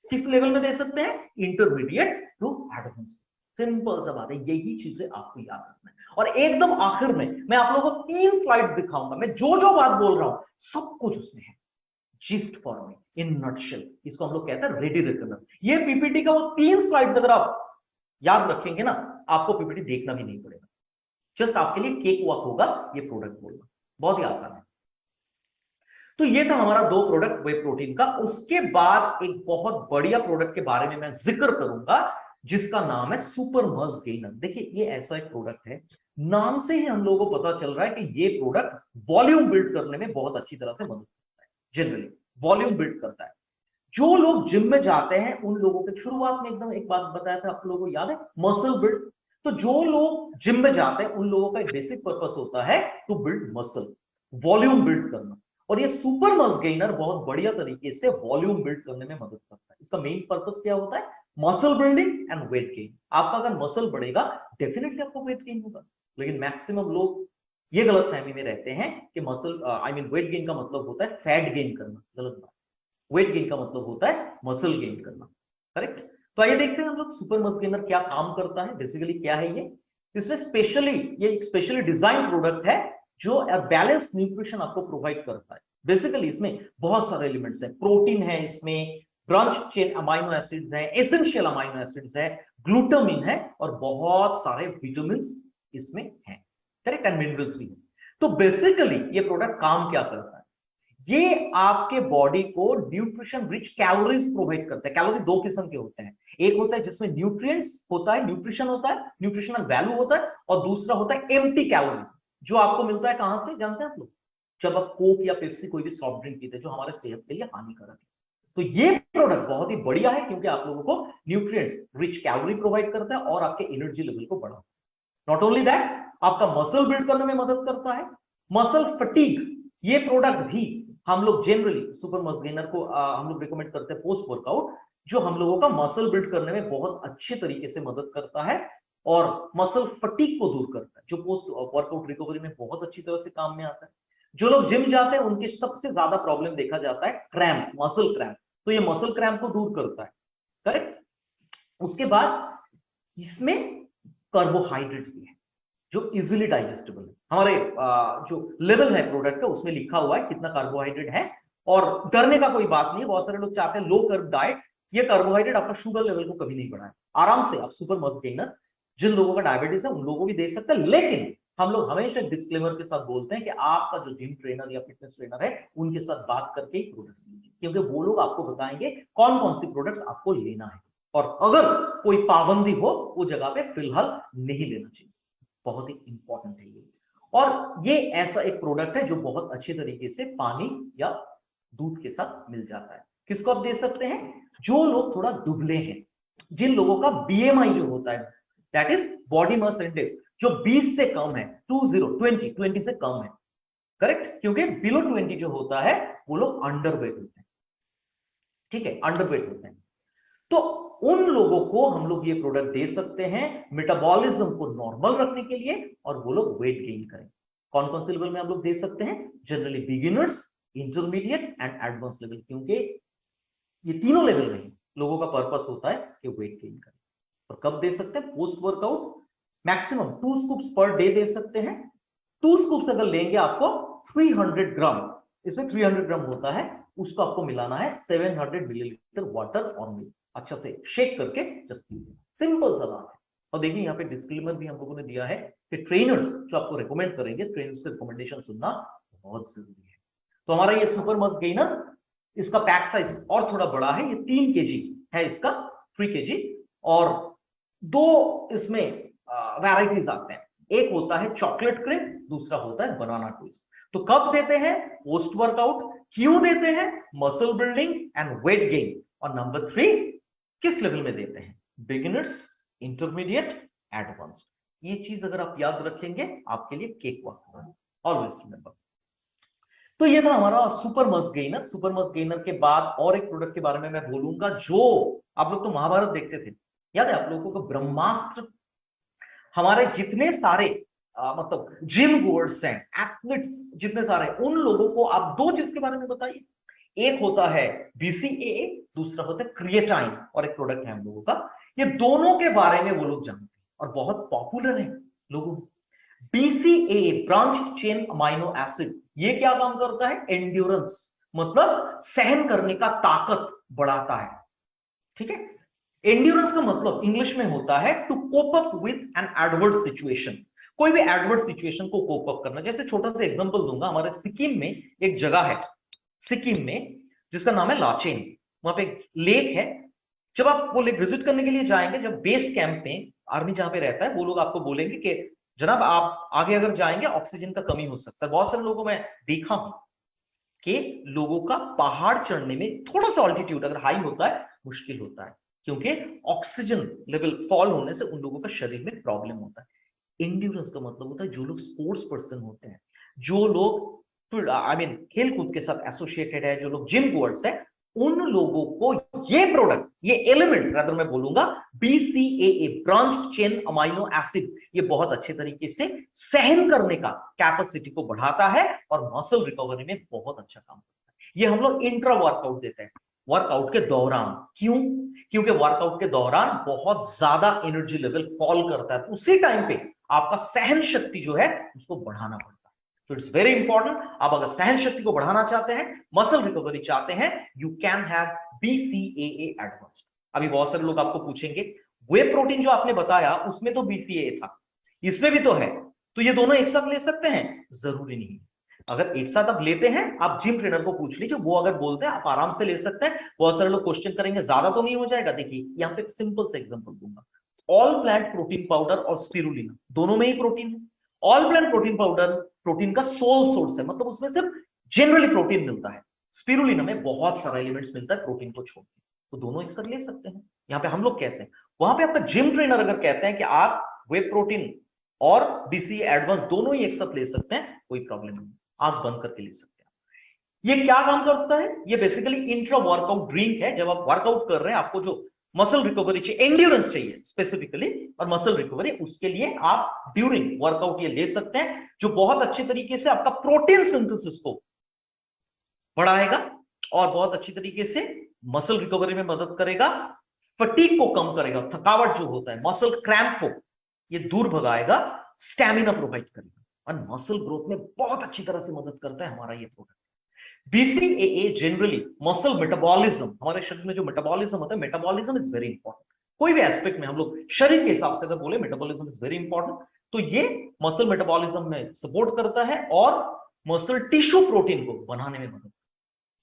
किस लेवल में दे सकते हैं? Intermediate to advance. सिंपल सा बात है, यही चीजें आपको याद रखना है। और एकदम आखिर में मैं आप लोगों को 3 स्लाइड्स दिखाऊंगा। मैं जो जो बात बोल रहा हूं सब कुछ उसमें है, जिस्ट फॉर्म में, इन नटशेल। इसको हम लोग कहते हैं रेडी रिकनर। ये पीपीटी का वो 3 स्लाइड्स अगर आप याद रखेंगे ना, आपको पीपीटी देखना भी नहीं पड़ेगा। जस्ट आपके लिए केक वॉक होगा ये प्रोडक्ट बोलना, बहुत ही आसान है। तो ये था हमारा 2 प्रोडक्ट वे प्रोटीन का। उसके बाद एक बहुत बढ़िया प्रोडक्ट के बारे में मैं जिक्र करूंगा जिसका नाम है सुपर मस गेनर। देखिए ये ऐसा एक प्रोडक्ट है, नाम से ही हम लोगों को पता चल रहा है कि ये प्रोडक्ट वॉल्यूम बिल्ड करने में बहुत अच्छी तरह से मदद करता है। जनरली वॉल्यूम बिल्ड करता है। जो लोग जिम में जाते हैं उन लोगों के, शुरुआत में एकदम एक बात बताया था आप लोगों को याद है, मसल बिल्ड। तो जो लोग जिम में जाते हैं उन लोगों का एक बेसिक पर्पस होता है to build muscle, volume build करना। और ये सुपर मसल गेनर बहुत बढ़िया तरीके से वॉल्यूम बिल्ड करने में मदद करता है। इसका मेन पर्पस क्या होता है? Muscle building and weight gain. आपका अगर मसल बढ़ेगा डेफिनेटली आपको वेट गेन होगा। लेकिन मैक्सिमम लोग ये गलतफहमी में रहते हैं कि मसल वेट गेन का मतलब होता है फैट गेन करना। गलत बात। वेट गेन का मतलब होता है मसल गेन करना। करेक्ट। तो आइए देखते हैं हम लोग सुपर मसल गेनर क्या काम करता है, बेसिकली क्या है ये। इसमें स्पेशली ये एक स्पेशली डिजाइन प्रोडक्ट है जो बैलेंस न्यूट्रिशन आपको प्रोवाइड करता है। बेसिकली इसमें बहुत सारे एलिमेंट्स हैं, प्रोटीन है इसमें, ब्रांच चेन अमाइनो एसिड्स हैं, एसेंशियल अमाइनो एसिड्स है, ग्लूटामिन है और बहुत सारे विटामिन इसमें हैं। करेक्ट, एंड मिनरल्स भी है। तो बेसिकली ये प्रोडक्ट काम क्या करता है? ये आपके बॉडी को न्यूट्रिशन रिच कैलोरीज प्रोवाइड करता है। कैलोरी दो किस्म के होते हैं, एक होता है जिसमें न्यूट्रिएंट्स होता है, न्यूट्रिशन होता है, न्यूट्रिशनल वैल्यू होता है, और दूसरा होता है एम्प्टी कैलोरी, जो आपको मिलता है कहां से जानते हैं आप लोग? जब आप कोक या पेप्सी कोई भी सॉफ्ट ड्रिंक पीते हैं, जो हमारे सेहत के लिए हानिकारक है। तो ये प्रोडक्ट बहुत ही बढ़िया है क्योंकि आप लोगों को न्यूट्रिएंट्स रिच कैलोरी प्रोवाइड करता है और आपके एनर्जी लेवल को बढ़ाता है। नॉट ओनली दैट, आपका मसल बिल्ड करने में मदद करता है। मसल फटीग, ये प्रोडक्ट भी हम लोग जनरली सुपर मसल गेनर को हम लोग रिकमेंड करते हैं पोस्ट वर्कआउट, जो हम लोगों का मसल बिल्ड करने में बहुत अच्छे तरीके से मदद करता है और मसल फटीग को दूर करता है, जो पोस्ट वर्कआउट रिकवरी में बहुत अच्छी तरह से काम में आता है। जो लोग जिम जाते हैं उनके सबसे ज्यादा प्रॉब्लम देखा जाता है क्रैम्प, मसल क्रैम्प। तो ये मसल क्रैम्प को दूर करता है। करेक्ट। उसके बाद इसमें कार्बोहाइड्रेट्स भी है जो इजीली डाइजेस्टेबल है। हमारे जो लेवल है प्रोडक्ट का उसमें लिखा हुआ है कितना कार्बोहाइड्रेट है, और डरने का कोई बात नहीं है। बहुत सारे लोग चाहते हैं लो कार्ब डाइट, ये कार्बोहाइड्रेट आपका शुगर लेवल को कभी नहीं बढ़ाए। आराम से आप सुपर मसल गेनर, जिन लोगों का डायबिटीज है उन लोगों को भी दे सकते हैं, लेकिन हम लोग हमेशा डिस्क्लेमर के साथ बोलते हैं कि आपका जो जिम ट्रेनर या फिटनेस ट्रेनर है उनके साथ बात करके ही प्रोडक्ट्स लीजिए, क्योंकि वो लोग आपको बताएंगे कौन कौन सी प्रोडक्ट्स आपको लेना है, और अगर कोई पाबंदी हो वो जगह पे फिलहाल नहीं लेना चाहिए। बहुत ही इंपॉर्टेंट है ये। और ये ऐसा एक प्रोडक्ट है जो बहुत अच्छे तरीके से पानी या दूध के साथ मिल जाता है। किसको आप दे सकते हैं? जो लोग थोड़ा दुबले हैं, जिन लोगों का बीएमआई जो होता है, that is body mass index, जो 20 से कम है, 20 से कम है। करेक्ट, क्योंकि बिलो 20 जो होता है वो लोग अंडरवेट होते हैं। ठीक है, अंडरवेट होते हैं। तो उन लोगों को हम लोग ये प्रोडक्ट दे सकते हैं मेटाबॉलिज्म को नॉर्मल रखने के लिए, और वो लोग वेट गेन करें। कौन कौन से लेवल में हम लोग दे सकते हैं? Generally beginners, intermediate and advance level, क्योंकि ये तीनों लेवल में लोगों का पर्पस होता है कि वेट गेन करें। और कब दे सकते हैं? Post workout. Maximum 2 scoops per day they सकते हैं। 2 स्कूप्स अगर लेंगे आपको 300 ग्राम, इसमें 300 ग्राम होता है, उसको आपको मिलाना है 700 मिलीलीटर वाटर और मिल्क, अच्छा से शेक करके जस्ट पीजिए। सिंपल सा बात है। और देखिए यहाँ पे डिस्क्लेमर भी हम लोगों ने दिया है कि ट्रेनर्स जो आपको रिकमेंड करेंगे, ट्रेनर्स के रिकमेंडेशन सुनना बहुत जरूरी है। तो हमारा ये सुपर मसल गेनर, इसका पैक साइज और थोड़ा बड़ा है, ये 3 केजी है इसका, 3 केजी। और 2 इसमें वैराइटीज आते हैं, एक होता है चॉकलेट क्रीम, दूसरा होता है बनाना ट्विस्ट। तो कब देते हैं? Post workout. क्यों देते हैं? Muscle building and weight gain. और नंबर 3, किस लेवल में देते हैं? Beginners, intermediate, advanced. ये चीज अगर आप याद रखेंगे आपके लिए केक वॉक होगा, ऑलवेज रिमेंबर। तो ये था हमारा super muscle gainer. Super muscle gainer के बाद और एक प्रोडक्ट के बारे में मैं बोलूंगा, जो आप लोग तो महाभारत देखते थे, याद है आप लोगों को? ब्रह्मास्त्र। हमारे जितने सारे मतलब जिम गोअर्स हैं, एथलीट्स जितने सारे, उन लोगों को आप 2 चीज के बारे में बताइए। एक होता है BCAA, दूसरा होता है क्रिएटाइन, और एक प्रोडक्ट है हम लोगों का। ये दोनों के बारे में वो लोग जानते हैं और बहुत पॉपुलर है लोगों में। BCAA, branch chain amino acid, ये क्या काम करता है? एंड्योरेंस, मतलब सहन करने का ताकत बढ़ाता है। ठीक है, एंड्योरेंस का मतलब इंग्लिश में होता है to cope up with an adverse situation. कोई भी एडवर्स सिचुएशन को कोप अप करना। जैसे छोटा सा एग्जांपल दूंगा, हमारे सिक्किम में एक जगह है, सिक्किम में, जिसका नाम है लाचेन। वहां पे एक लेक है। जब आप वो लेक विजिट करने के लिए जाएंगे, जब बेस कैंप में आर्मी जहां पे रहता है, वो लोग आपको बोलेंगे कि जनाब आप आगे अगर जाएंगे ऑक्सीजन का कमी हो सकता है। बहुत सारे लोगों में देखा हूं कि लोगों का पहाड़ चढ़ने में थोड़ा सा ऑल्टीट्यूड अगर हाई होता है मुश्किल होता है, क्योंकि ऑक्सीजन लेवल फॉल होने से उन लोगों का शरीर में प्रॉब्लम होता है। इंड्योरेंस का मतलब होता है जो लोग स्पोर्ट्स पर्सन होते हैं, जो लोग खेल कूद के साथ एसोसिएटेड है, जो लोग जिम गोअर्स है, उन लोगों को ये प्रोडक्ट, ये एलिमेंट रादर मैं बोलूंगा BCAA branch chain amino acid, ये बहुत अच्छे तरीके से सहन करने का कैपेसिटी को बढ़ाता है और मसल रिकवरी में बहुत अच्छा काम करता है। ये हम लोग इंट्रा वर्कआउट देते हैं, वर्कआउट के दौरान। क्यों? क्योंकि वर्कआउट के दौरान बहुत ज्यादा एनर्जी लेवल फॉल करता है, तो उसी टाइम पे आपका सहन शक्ति जो है उसको बढ़ाना पड़ता है। तो इट्स वेरी इंपॉर्टेंट, आप अगर सहन शक्ति को बढ़ाना चाहते हैं, मसल रिकवरी चाहते हैं, you can have BCAA advanced. अभी बहुत सारे लोग आपको पूछेंगे वे प्रोटीन जो आपने बताया उसमें तो BCAA था, इसमें भी तो है, तो ये दोनों एक साथ ले सकते हैं? जरूरी नहीं। अगर एक साथ आप लेते हैं, आप जिम ट्रेनर को पूछ लीजिए, वो अगर बोलते हैं आप आराम से ले सकते हैं। बहुत सारे लोग क्वेश्चन करेंगे ज्यादा तो नहीं हो जाएगा? देखिए यहां पे सिंपल से एग्जांपल दूंगा, ऑल प्लांट प्रोटीन पाउडर और स्पिरुलिना दोनों में ही प्रोटीन है। All plant protein powder protein का सोल सोर्स है, मतलब उसमें सिर्फ जनरली प्रोटीन मिलता है। स्पिरुलिना में बहुत सारा एलिमेंट्स मिलता है प्रोटीन को छोड़ के, तो दोनों एक साथ ले सकते हैं। यहाँ पे हम लोग कहते हैं, वहां पे आपका जिम ट्रेनर अगर कहते हैं कि आप वे प्रोटीन और BCAA एडवांस दोनों ही एक साथ ले सकते हैं, कोई प्रॉब्लम नहीं, आंख बंद करके ले सकते हैं। ये क्या काम करता है? ये बेसिकली इंट्रा वर्कआउट ड्रिंक है। जब आप वर्कआउट कर रहे हैं, आपको जो मसल रिकवरी चाहिए, एंड्योरेंस चाहिए स्पेसिफिकली, और मसल रिकवरी, उसके लिए आप ड्यूरिंग वर्कआउट ये ले सकते हैं, जो बहुत अच्छे तरीके से आपका प्रोटीन सिंथेसिस को बढ़ाएगा और बहुत अच्छी तरीके से मसल रिकवरी में मदद करेगा, फटीग को कम करेगा, थकावट जो होता है, मसल क्रैम्प को ये दूर भगाएगा, स्टैमिना प्रोवाइड करेगा और मसल ग्रोथ में बहुत अच्छी तरह से मदद करता है हमारा ये product. BCAA generally muscle metabolism, हमारे शरीर में जो मेटाबॉलिज्म होता है, मेटाबॉलिज्म इज वेरी इंपॉर्टेंट। कोई भी एस्पेक्ट में हम लोग शरीर के हिसाब से अगर बोले मेटाबॉलिज्म इज वेरी इंपॉर्टेंट, तो ये मसल मेटाबॉलिज्म में सपोर्ट करता है और मसल टिश्यू प्रोटीन को बनाने में मदद।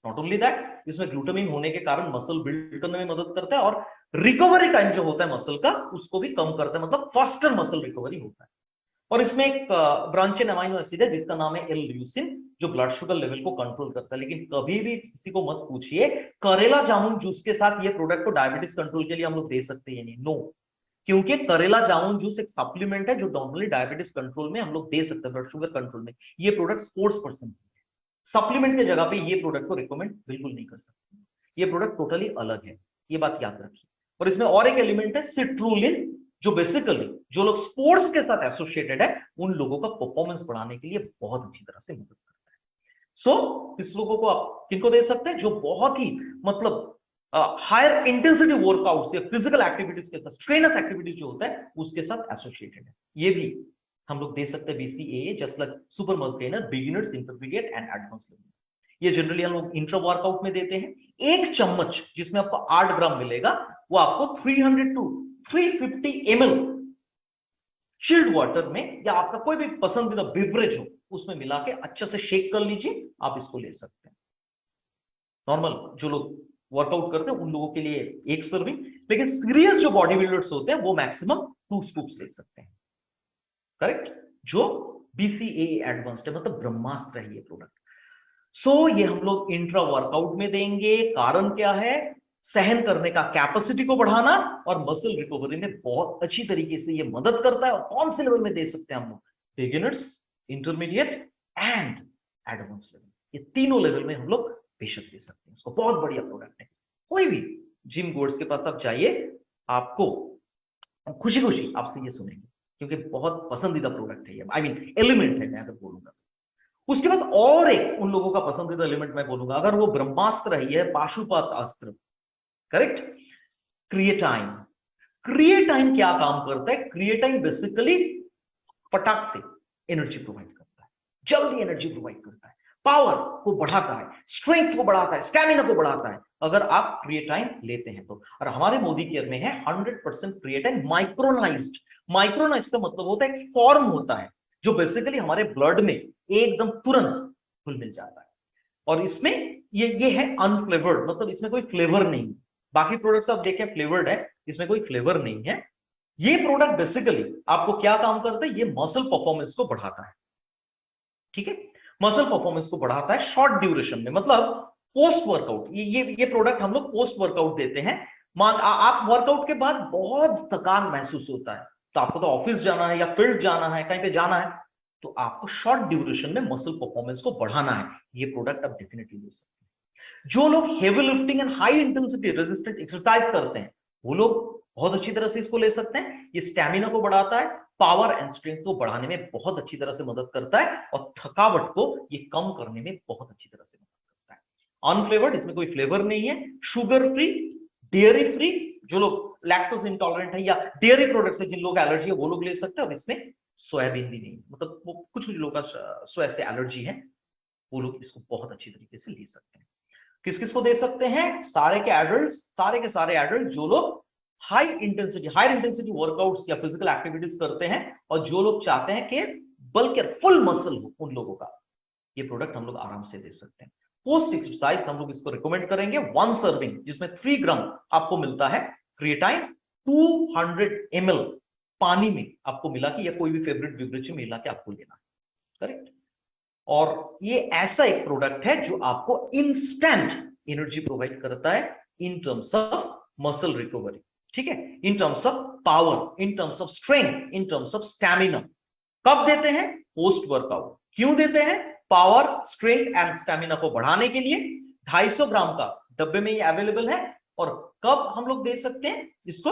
नॉट ओनली दैट, इसमें ग्लूटामिन होने के कारण मसल बिल्ड करने में मदद करता है और रिकवरी टाइम जो होता है मसल का उसको भी कम करता है, मतलब फास्टर मसल रिकवरी होता है। और इसमें एक ब्रांच चेन अमाइनो एसिड है जिसका नाम है L-ल्यूसिन, जो ब्लड शुगर लेवल को कंट्रोल करता है। लेकिन कभी भी किसी को मत पूछिए करेला जामुन जूस के साथ ये प्रोडक्ट को डायबिटीज कंट्रोल के लिए हम लोग दे सकते हैं, नहीं, नो, क्योंकि करेला जामुन जूस एक सप्लीमेंट है जो नॉर्मली डायबिटीज कंट्रोल में हम लोग दे सकते हैं, ब्लड शुगर कंट्रोल में। ये प्रोडक्ट स्पोर्ट्स पर्सन सप्लीमेंट के जगह पे ये प्रोडक्ट को रिकमेंड बिल्कुल नहीं कर सकते। ये प्रोडक्ट टोटली अलग है, ये बात याद रखिए। और इसमें और एक एलिमेंट है सिट्रुलिन, जो बेसिकली जो लोग स्पोर्ट्स के साथ एसोसिएटेड है उन लोगों का परफॉर्मेंस बढ़ाने के लिए बहुत अच्छी तरह से मदद करता है। सो इस लोगों को आप किनको दे सकते हैं? जो बहुत ही मतलब हायर इंटेंसिटी वर्कआउट या फिजिकल एक्टिविटीज के साथ, स्ट्रेनस एक्टिविटीज जो होता है उसके साथ एसोसिएटेड है, ये भी हम लोग दे सकते हैं BCAA, just like super muscle gainer, beginners, intermediate and advance level. ये जनरली हम लोग इंट्रा वर्कआउट में देते हैं। एक चम्मच जिसमें आपको 8 ग्राम मिलेगा, वो आपको 300 to 350 ml चिल्ड वाटर में या आपका कोई भी पसंदीदा बेवरेज हो उसमें मिला के अच्छे से शेक कर लीजिए, आप इसको ले सकते हैं। नॉर्मल जो लोग वर्कआउट करते हैं उन लोगों के लिए एक सर्विंग, लेकिन सीरियस जो बॉडी बिल्डर्स होते हैं वो मैक्सिमम 2 स्कूप्स ले सकते हैं, करेक्ट, जो BCAA एडवांस्ड है, मतलब ब्रह्मास्त्र है ये प्रोडक्ट। सो ये हम लोग इंट्रा वर्कआउट में देंगे। कारण क्या है? सहन करने का कैपेसिटी को बढ़ाना और मसल रिकवरी में बहुत अच्छी तरीके से ये मदद करता है। और कौन से लेवल में दे सकते हैं हम लोग? Beginners, intermediate and advance level, ये तीनों लेवल में हम लोग बेशक दे सकते हैं। उसको बहुत बढ़िया प्रोडक्ट है। कोई भी जिम गोर्स के पास आप जाइए, आपको खुशी खुशी आपसे ये सुनेंगे, क्योंकि बहुत पसंदीदा प्रोडक्ट है ये, आई मीन एलिमेंट है मैं अगर बोलूंगा। उसके बाद और एक उन लोगों का पसंदीदा एलिमेंट मैं बोलूंगा, अगर वो ब्रह्मास्त्र ही है, पाशुपत अस्त्र, करेक्ट, क्रिएटाइन। क्रिएटाइन क्या काम करता है? क्रिएटाइन बेसिकली फटाक से एनर्जी प्रोवाइड करता है, जल्दी एनर्जी प्रोवाइड करता है, पावर को बढ़ाता है, स्ट्रेंथ को बढ़ाता है, स्टैमिना को बढ़ाता है, अगर आप क्रिएटाइन लेते हैं तो। और हमारे मोदी केयर में है 100% क्रिएटाइन माइक्रोनाइज्ड। माइक्रोनाइज्ड का मतलब होता है एक फॉर्म होता है जो बेसिकली हमारे ब्लड में एकदम तुरंत घुल मिल जाता है। और इसमें ये है अनफ्लेवर्ड, मतलब इसमें कोई फ्लेवर नहीं। बाकी प्रोडक्ट्स आप देखें फ्लेवर्ड है, इसमें कोई फ्लेवर नहीं है। ये प्रोडक्ट बेसिकली आपको क्या काम करता है? ये मसल परफॉर्मेंस को बढ़ाता है, ठीक है। मसल परफॉर्मेंस को बढ़ाता है शॉर्ट ड्यूरेशन में, मतलब पोस्ट वर्कआउट। ये प्रोडक्ट हम लोग पोस्ट वर्कआउट देते हैं। आप वर्कआउट के बाद बहुत थकान महसूस होता है, तो आपको तो ऑफिस जाना है या फील्ड जाना है, कहीं पे जाना है, तो आपको शॉर्ट ड्यूरेशन में मसल परफॉर्मेंस को बढ़ाना है, ये प्रोडक्ट आप डेफिनेटली ले सकते हैं। जो लोग heavy lifting and high intensity resistant exercise करते हैं वो लोग बहुत अच्छी तरह से इसको ले सकते हैं। ये स्टैमिना को बढ़ाता है, पावर एंड स्ट्रेंथ को बढ़ाने में बहुत अच्छी तरह से मदद करता है, और थकावट को ये कम करने में बहुत अच्छी तरह से मदद करता है। अनफ्लेवर्ड, इसमें कोई फ्लेवर नहीं है, शुगर फ्री, डेयरी फ्री। जो लोग लैक्टोज इंटॉलरेंट है या डेयरी प्रोडक्ट से जिन लोग एलर्जी है वो लोग ले सकते हैं। और इसमें सोयाबीन भी नहीं, मतलब वो कुछ लोगों का सोया से एलर्जी है, वो लोग इसको बहुत अच्छी तरीके से ले सकते हैं। किस किस को दे सकते हैं? सारे के एडल्ट, सारे के सारे एडल्ट जो लोग हाई इंटेंसिटी वर्कआउट्स या फिजिकल एक्टिविटीज करते हैं, और जो लोग चाहते हैं कि बल्कि फुल मसल हो, उन लोगों का ये प्रोडक्ट हम लोग आराम से दे सकते हैं। पोस्ट एक्सरसाइज हम लोग इसको रिकमेंड करेंगे 1 सर्विंग, जिसमें 3 ग्राम आपको मिलता है क्रिएटाइन 200 ml पानी में आपको मिला कि, या कोई भी फेवरेट बेवरेज में मिला के आपको लेना है, करेक्ट। और ये ऐसा एक प्रोडक्ट है जो आपको इंस्टेंट एनर्जी प्रोवाइड करता है in terms of muscle recovery, ठीक है, in terms of power, in terms of strength, in terms of stamina. कब देते हैं? Post workout. क्यों देते हैं? पावर, स्ट्रेंथ एंड स्टैमिना को बढ़ाने के लिए। 250 ग्राम का डब्बे में ये अवेलेबल है। और कब हम लोग दे सकते हैं इसको?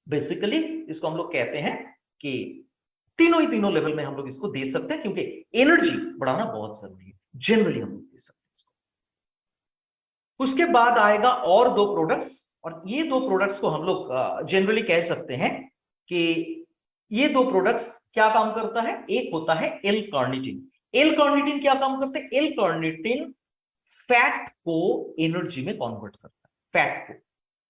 बेसिकली इसको हम लोग कहते हैं कि तीनों लेवल में हम लोग इसको दे सकते हैं, क्योंकि एनर्जी बढ़ाना बहुत जरूरी है। जनरली हम लोग दे सकते हैं इसको। उसके बाद आएगा और 2 प्रोडक्ट्स, और ये 2 प्रोडक्ट्स को हम लोग जनरली कह सकते हैं कि ये 2 प्रोडक्ट्स क्या काम करता है। एक होता है एल कार्निटिन। एल कार्निटिन क्या काम करते हैं? एल कार्निटिन फैट को एनर्जी में कन्वर्ट करता है, फैट को,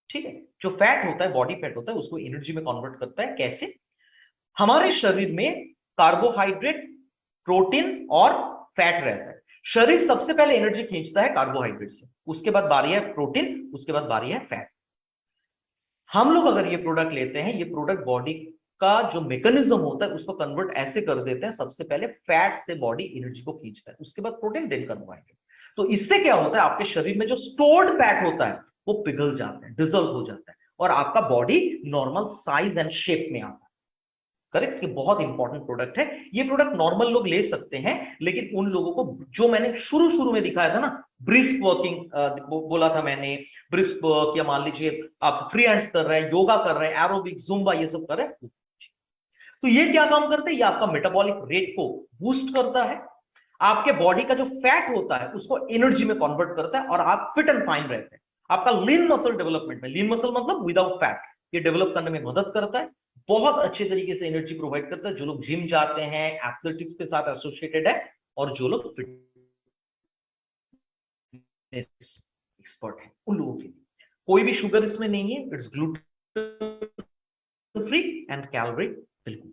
ठीक है। जो फैट होता है, बॉडी फैट होता है, उसको एनर्जी में कन्वर्ट करता है। कैसे? हमारे शरीर में कार्बोहाइड्रेट, प्रोटीन और फैट रहता है। शरीर सबसे पहले एनर्जी खींचता है कार्बोहाइड्रेट से, उसके बाद बारी है प्रोटीन, उसके बाद बारी है फैट। हम लोग अगर ये प्रोडक्ट लेते हैं, ये प्रोडक्ट बॉडी का जो मैकेनिज्म होता है उसको कन्वर्ट ऐसे कर देते हैं, सबसे पहले फैट से बॉडी एनर्जी को खींचता है, उसके बाद प्रोटीन, देन कार्बोहाइड्रेट। तो इससे क्या होता है, आपके शरीर में जो स्टोर्ड फैट होता है वो पिघल जाता है, डिसॉल्व हो जाता है, और आपका body normal size and shape में आता है, करेक्ट। ये बहुत इंपॉर्टेंट प्रोडक्ट है। ये प्रोडक्ट नॉर्मल लोग ले सकते हैं, लेकिन उन लोगों को जो मैंने शुरू में दिखाया था ना, ब्रिस्क वर्किंग बोला था मैंने, ब्रिस्क वर्क, या मान लीजिए आप फ्री हैंड्स कर रहे हैं, योगा कर रहे हैं, एरोबिक, जुम्बा, ये सब कर रहे हैं, तो ये क्या काम करते हैं? ये आपका मेटाबॉलिक रेट को बूस्ट करता है, आपके बॉडी का जो फैट होता है उसको एनर्जी में कन्वर्ट करता है, और आप फिट एंड फाइन रहते हैं। आपका लीन मसल डेवलपमेंट में, लीन मसल मतलब विदाउट फैट, ये डेवलप करने में मदद करता है, बहुत अच्छे तरीके से एनर्जी प्रोवाइड करता है। जो लोग जिम जाते हैं, एथलेटिक्स के साथ एसोसिएटेड है, और जो लोग फिटनेस एक्सपर्ट है, उन लोगों के लिए कोई भी शुगर इसमें नहीं है। It's gluten free and calorie बिल्कुल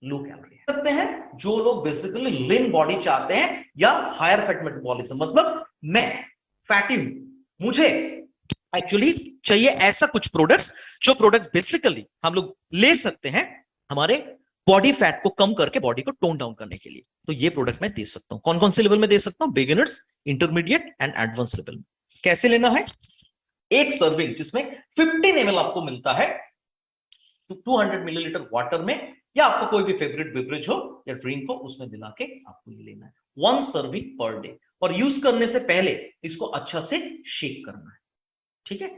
लो कैलोरी सकते हैं। जो लोग बेसिकली लीन बॉडी चाहते हैं या हायर फैट मेटाबॉलिज्म, मतलब मैं फैटी हूं, मुझे एक्चुअली चाहिए ऐसा कुछ प्रोडक्ट्स, जो प्रोडक्ट्स बेसिकली हम लोग ले सकते हैं हमारे बॉडी फैट को कम करके बॉडी को टोन डाउन करने के लिए। तो ये प्रोडक्ट मैं दे सकता हूं। कौन कौन से लेवल में दे सकता हूं? Beginners, intermediate and advance level में। कैसे लेना है? एक सर्विंग जिसमें 15 ml आपको मिलता है 200 मिलीलीटर वाटर में, या आपको कोई भी फेवरेट बेवरेज हो या ड्रिंक हो उसमें मिला के आपको ये लेना है। 1 सर्विंग पर डे। और यूज करने से पहले इसको अच्छा से शेक करना है, ठीक है।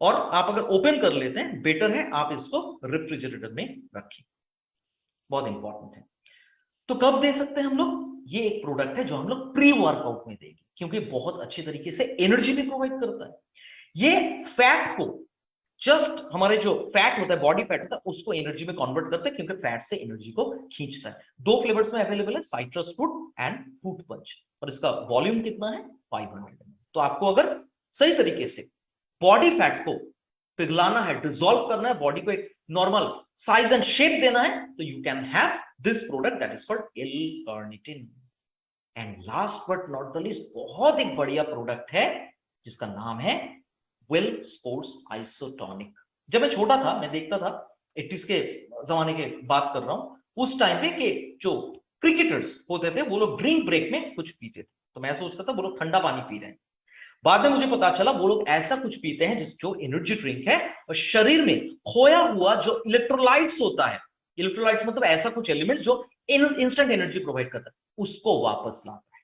और आप अगर ओपन कर लेते हैं बेटर है, आप इसको रेफ्रिजरेटर में रखें, बहुत इंपॉर्टेंट है। तो कब दे सकते हैं हम लोग? ये एक प्रोडक्ट है जो हम लोग प्री वर्कआउट में देंगे, क्योंकि बहुत अच्छे तरीके से एनर्जी भी प्रोवाइड करता है। ये फैट को, जस्ट हमारे जो फैट होता है, बॉडी फैट होता है, उसको एनर्जी में कन्वर्ट करता है, क्योंकि फैट से एनर्जी को खींचता है। 2 फ्लेवर्स में अवेलेबल है, citrus fruit and fruit punch, और इसका वॉल्यूम कितना है? 500 ml। तो आपको अगर सही तरीके से बॉडी फैट को पिघलाना है, डिसॉल्व करना है, बॉडी को एक नॉर्मल साइज एंड शेप देना है, तो you can have this product that is called L carnitine. And last but not the least, बहुत एक बढ़िया प्रोडक्ट है जिसका नाम है वेल स्पोर्ट्स आइसोटोनिक। जब मैं छोटा था, मैं देखता था 80s के जमाने के बात कर रहा हूं, उस टाइम पे कि जो क्रिकेटर्स होते थे वो लोग ड्रिंक ब्रेक में कुछ पीते थे, तो मैं सोचता था वो लोग ठंडा पानी पी रहे हैं। बाद में मुझे पता चला वो लोग ऐसा कुछ पीते हैं जो एनर्जी ड्रिंक है और शरीर में खोया हुआ जो इलेक्ट्रोलाइट्स होता है, इलेक्ट्रोलाइट्स मतलब ऐसा कुछ एलिमेंट जो इंस्टेंट एनर्जी प्रोवाइड करता है, उसको वापस लाता है।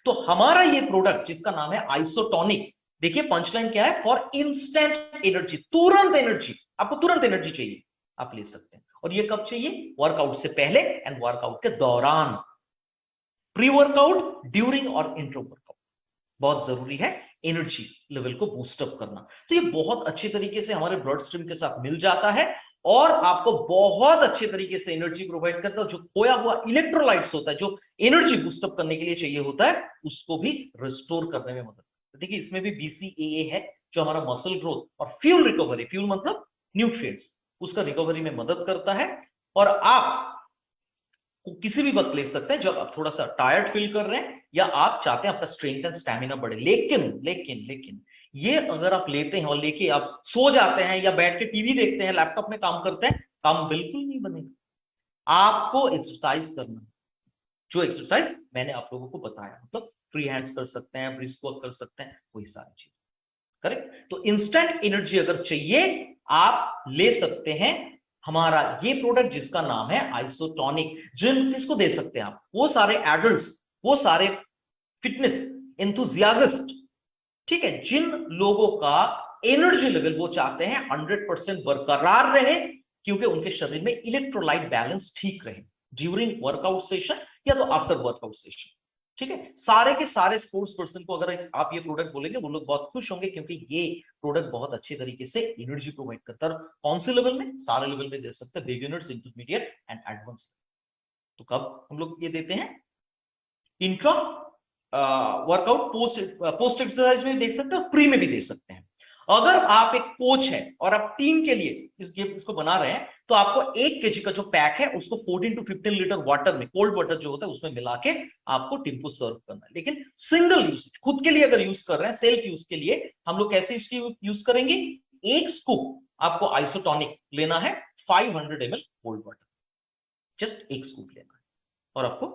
तो हमारा ये प्रोडक्ट जिसका नाम है आइसोटोनिक, देखिए पंचलाइन क्या है, फॉर इंस्टेंट एनर्जी, तुरंत एनर्जी, आपको तुरंत एनर्जी चाहिए आप ले सकते हैं। और ये कब चाहिए? वर्कआउट से पहले एंड वर्कआउट के दौरान, प्री वर्कआउट, ड्यूरिंग और इंट्रो वर्कआउट। बहुत जरूरी है एनर्जी लेवल को बूस्टअप करना। तो ये बहुत अच्छे तरीके से हमारे ब्लड स्ट्रीम के साथ मिल जाता है और आपको बहुत अच्छे तरीके से एनर्जी प्रोवाइड करता है। जो खोया हुआ इलेक्ट्रोलाइट्स होता है जो एनर्जी बूस्टअप करने के लिए चाहिए होता है, उसको भी रिस्टोर करने में मदद। देखिए इसमें भी BCAA है जो हमारा मसल ग्रोथ और फ्यूल रिकवरी, फ्यूल मतलब न्यूट्रिएंट्स, उसका रिकवरी में मदद करता है। और आप किसी भी वक्त ले सकते हैं जब आप थोड़ा सा टायर्ड फील कर रहे हैं या आप चाहते हैं आपका स्ट्रेंथ एंड स्टैमिना बढ़े। लेकिन लेकिन लेकिन ये अगर आप लेते हैं और लेके आप सो जाते हैं या बैठ के टीवी देखते हैं, लैपटॉप में काम करते हैं, काम बिल्कुल नहीं बनेगा। आपको एक्सरसाइज करना, जो एक्सरसाइज मैंने आप लोगों को बताया, मतलब फ्री हैंड्स कर सकते हैं, ब्रिस्क वॉक कर सकते हैं, वही सारी चीज। करेक्ट? तो इंस्टेंट एनर्जी अगर चाहिए आप ले सकते हैं हमारा ये प्रोडक्ट जिसका नाम है आइसोटोनिक। जिन किसको दे सकते हैं आप? वो सारे एडल्ट्स, वो सारे फिटनेस एंथुसियास्ट, ठीक है, जिन लोगों का एनर्जी लेवल वो चाहते हैं 100% बरकरार रहे, क्योंकि उनके शरीर में इलेक्ट्रोलाइट बैलेंस ठीक रहे ड्यूरिंग वर्कआउट सेशन या तो आफ्टर वर्कआउट सेशन। ठीक है, सारे के सारे स्पोर्ट्स पर्सन को अगर आप ये प्रोडक्ट बोलेंगे वो लोग बहुत खुश होंगे, क्योंकि ये प्रोडक्ट बहुत अच्छे तरीके से एनर्जी प्रोवाइड करता है। कौन से लेवल में? सारे लेवल में दे सकते हैं, बिगिनर्स, इंटरमीडिएट एंड एडवांस। तो कब हम लोग ये देते हैं? इंट्रा वर्कआउट, पोस्ट एक्सरसाइज में देख सकते हैं, प्री में भी दे सकते हैं। अगर आप एक कोच है और आप टीम के लिए इसको बना रहे हैं, तो आपको 1 kg का जो पैक है उसको 14 to 15 लीटर वाटर में, कोल्ड वाटर जो होता है उसमें मिला के आपको टीम को सर्व करना है। लेकिन सिंगल यूज, खुद के लिए अगर यूज कर रहे हैं, सेल्फ यूज के लिए, हम लोग कैसे इसकी यूज करेंगे? 1 स्कूप आपको आइसोटोनिक लेना है 500 ml cold water, just 1 scoop लेना है और आपको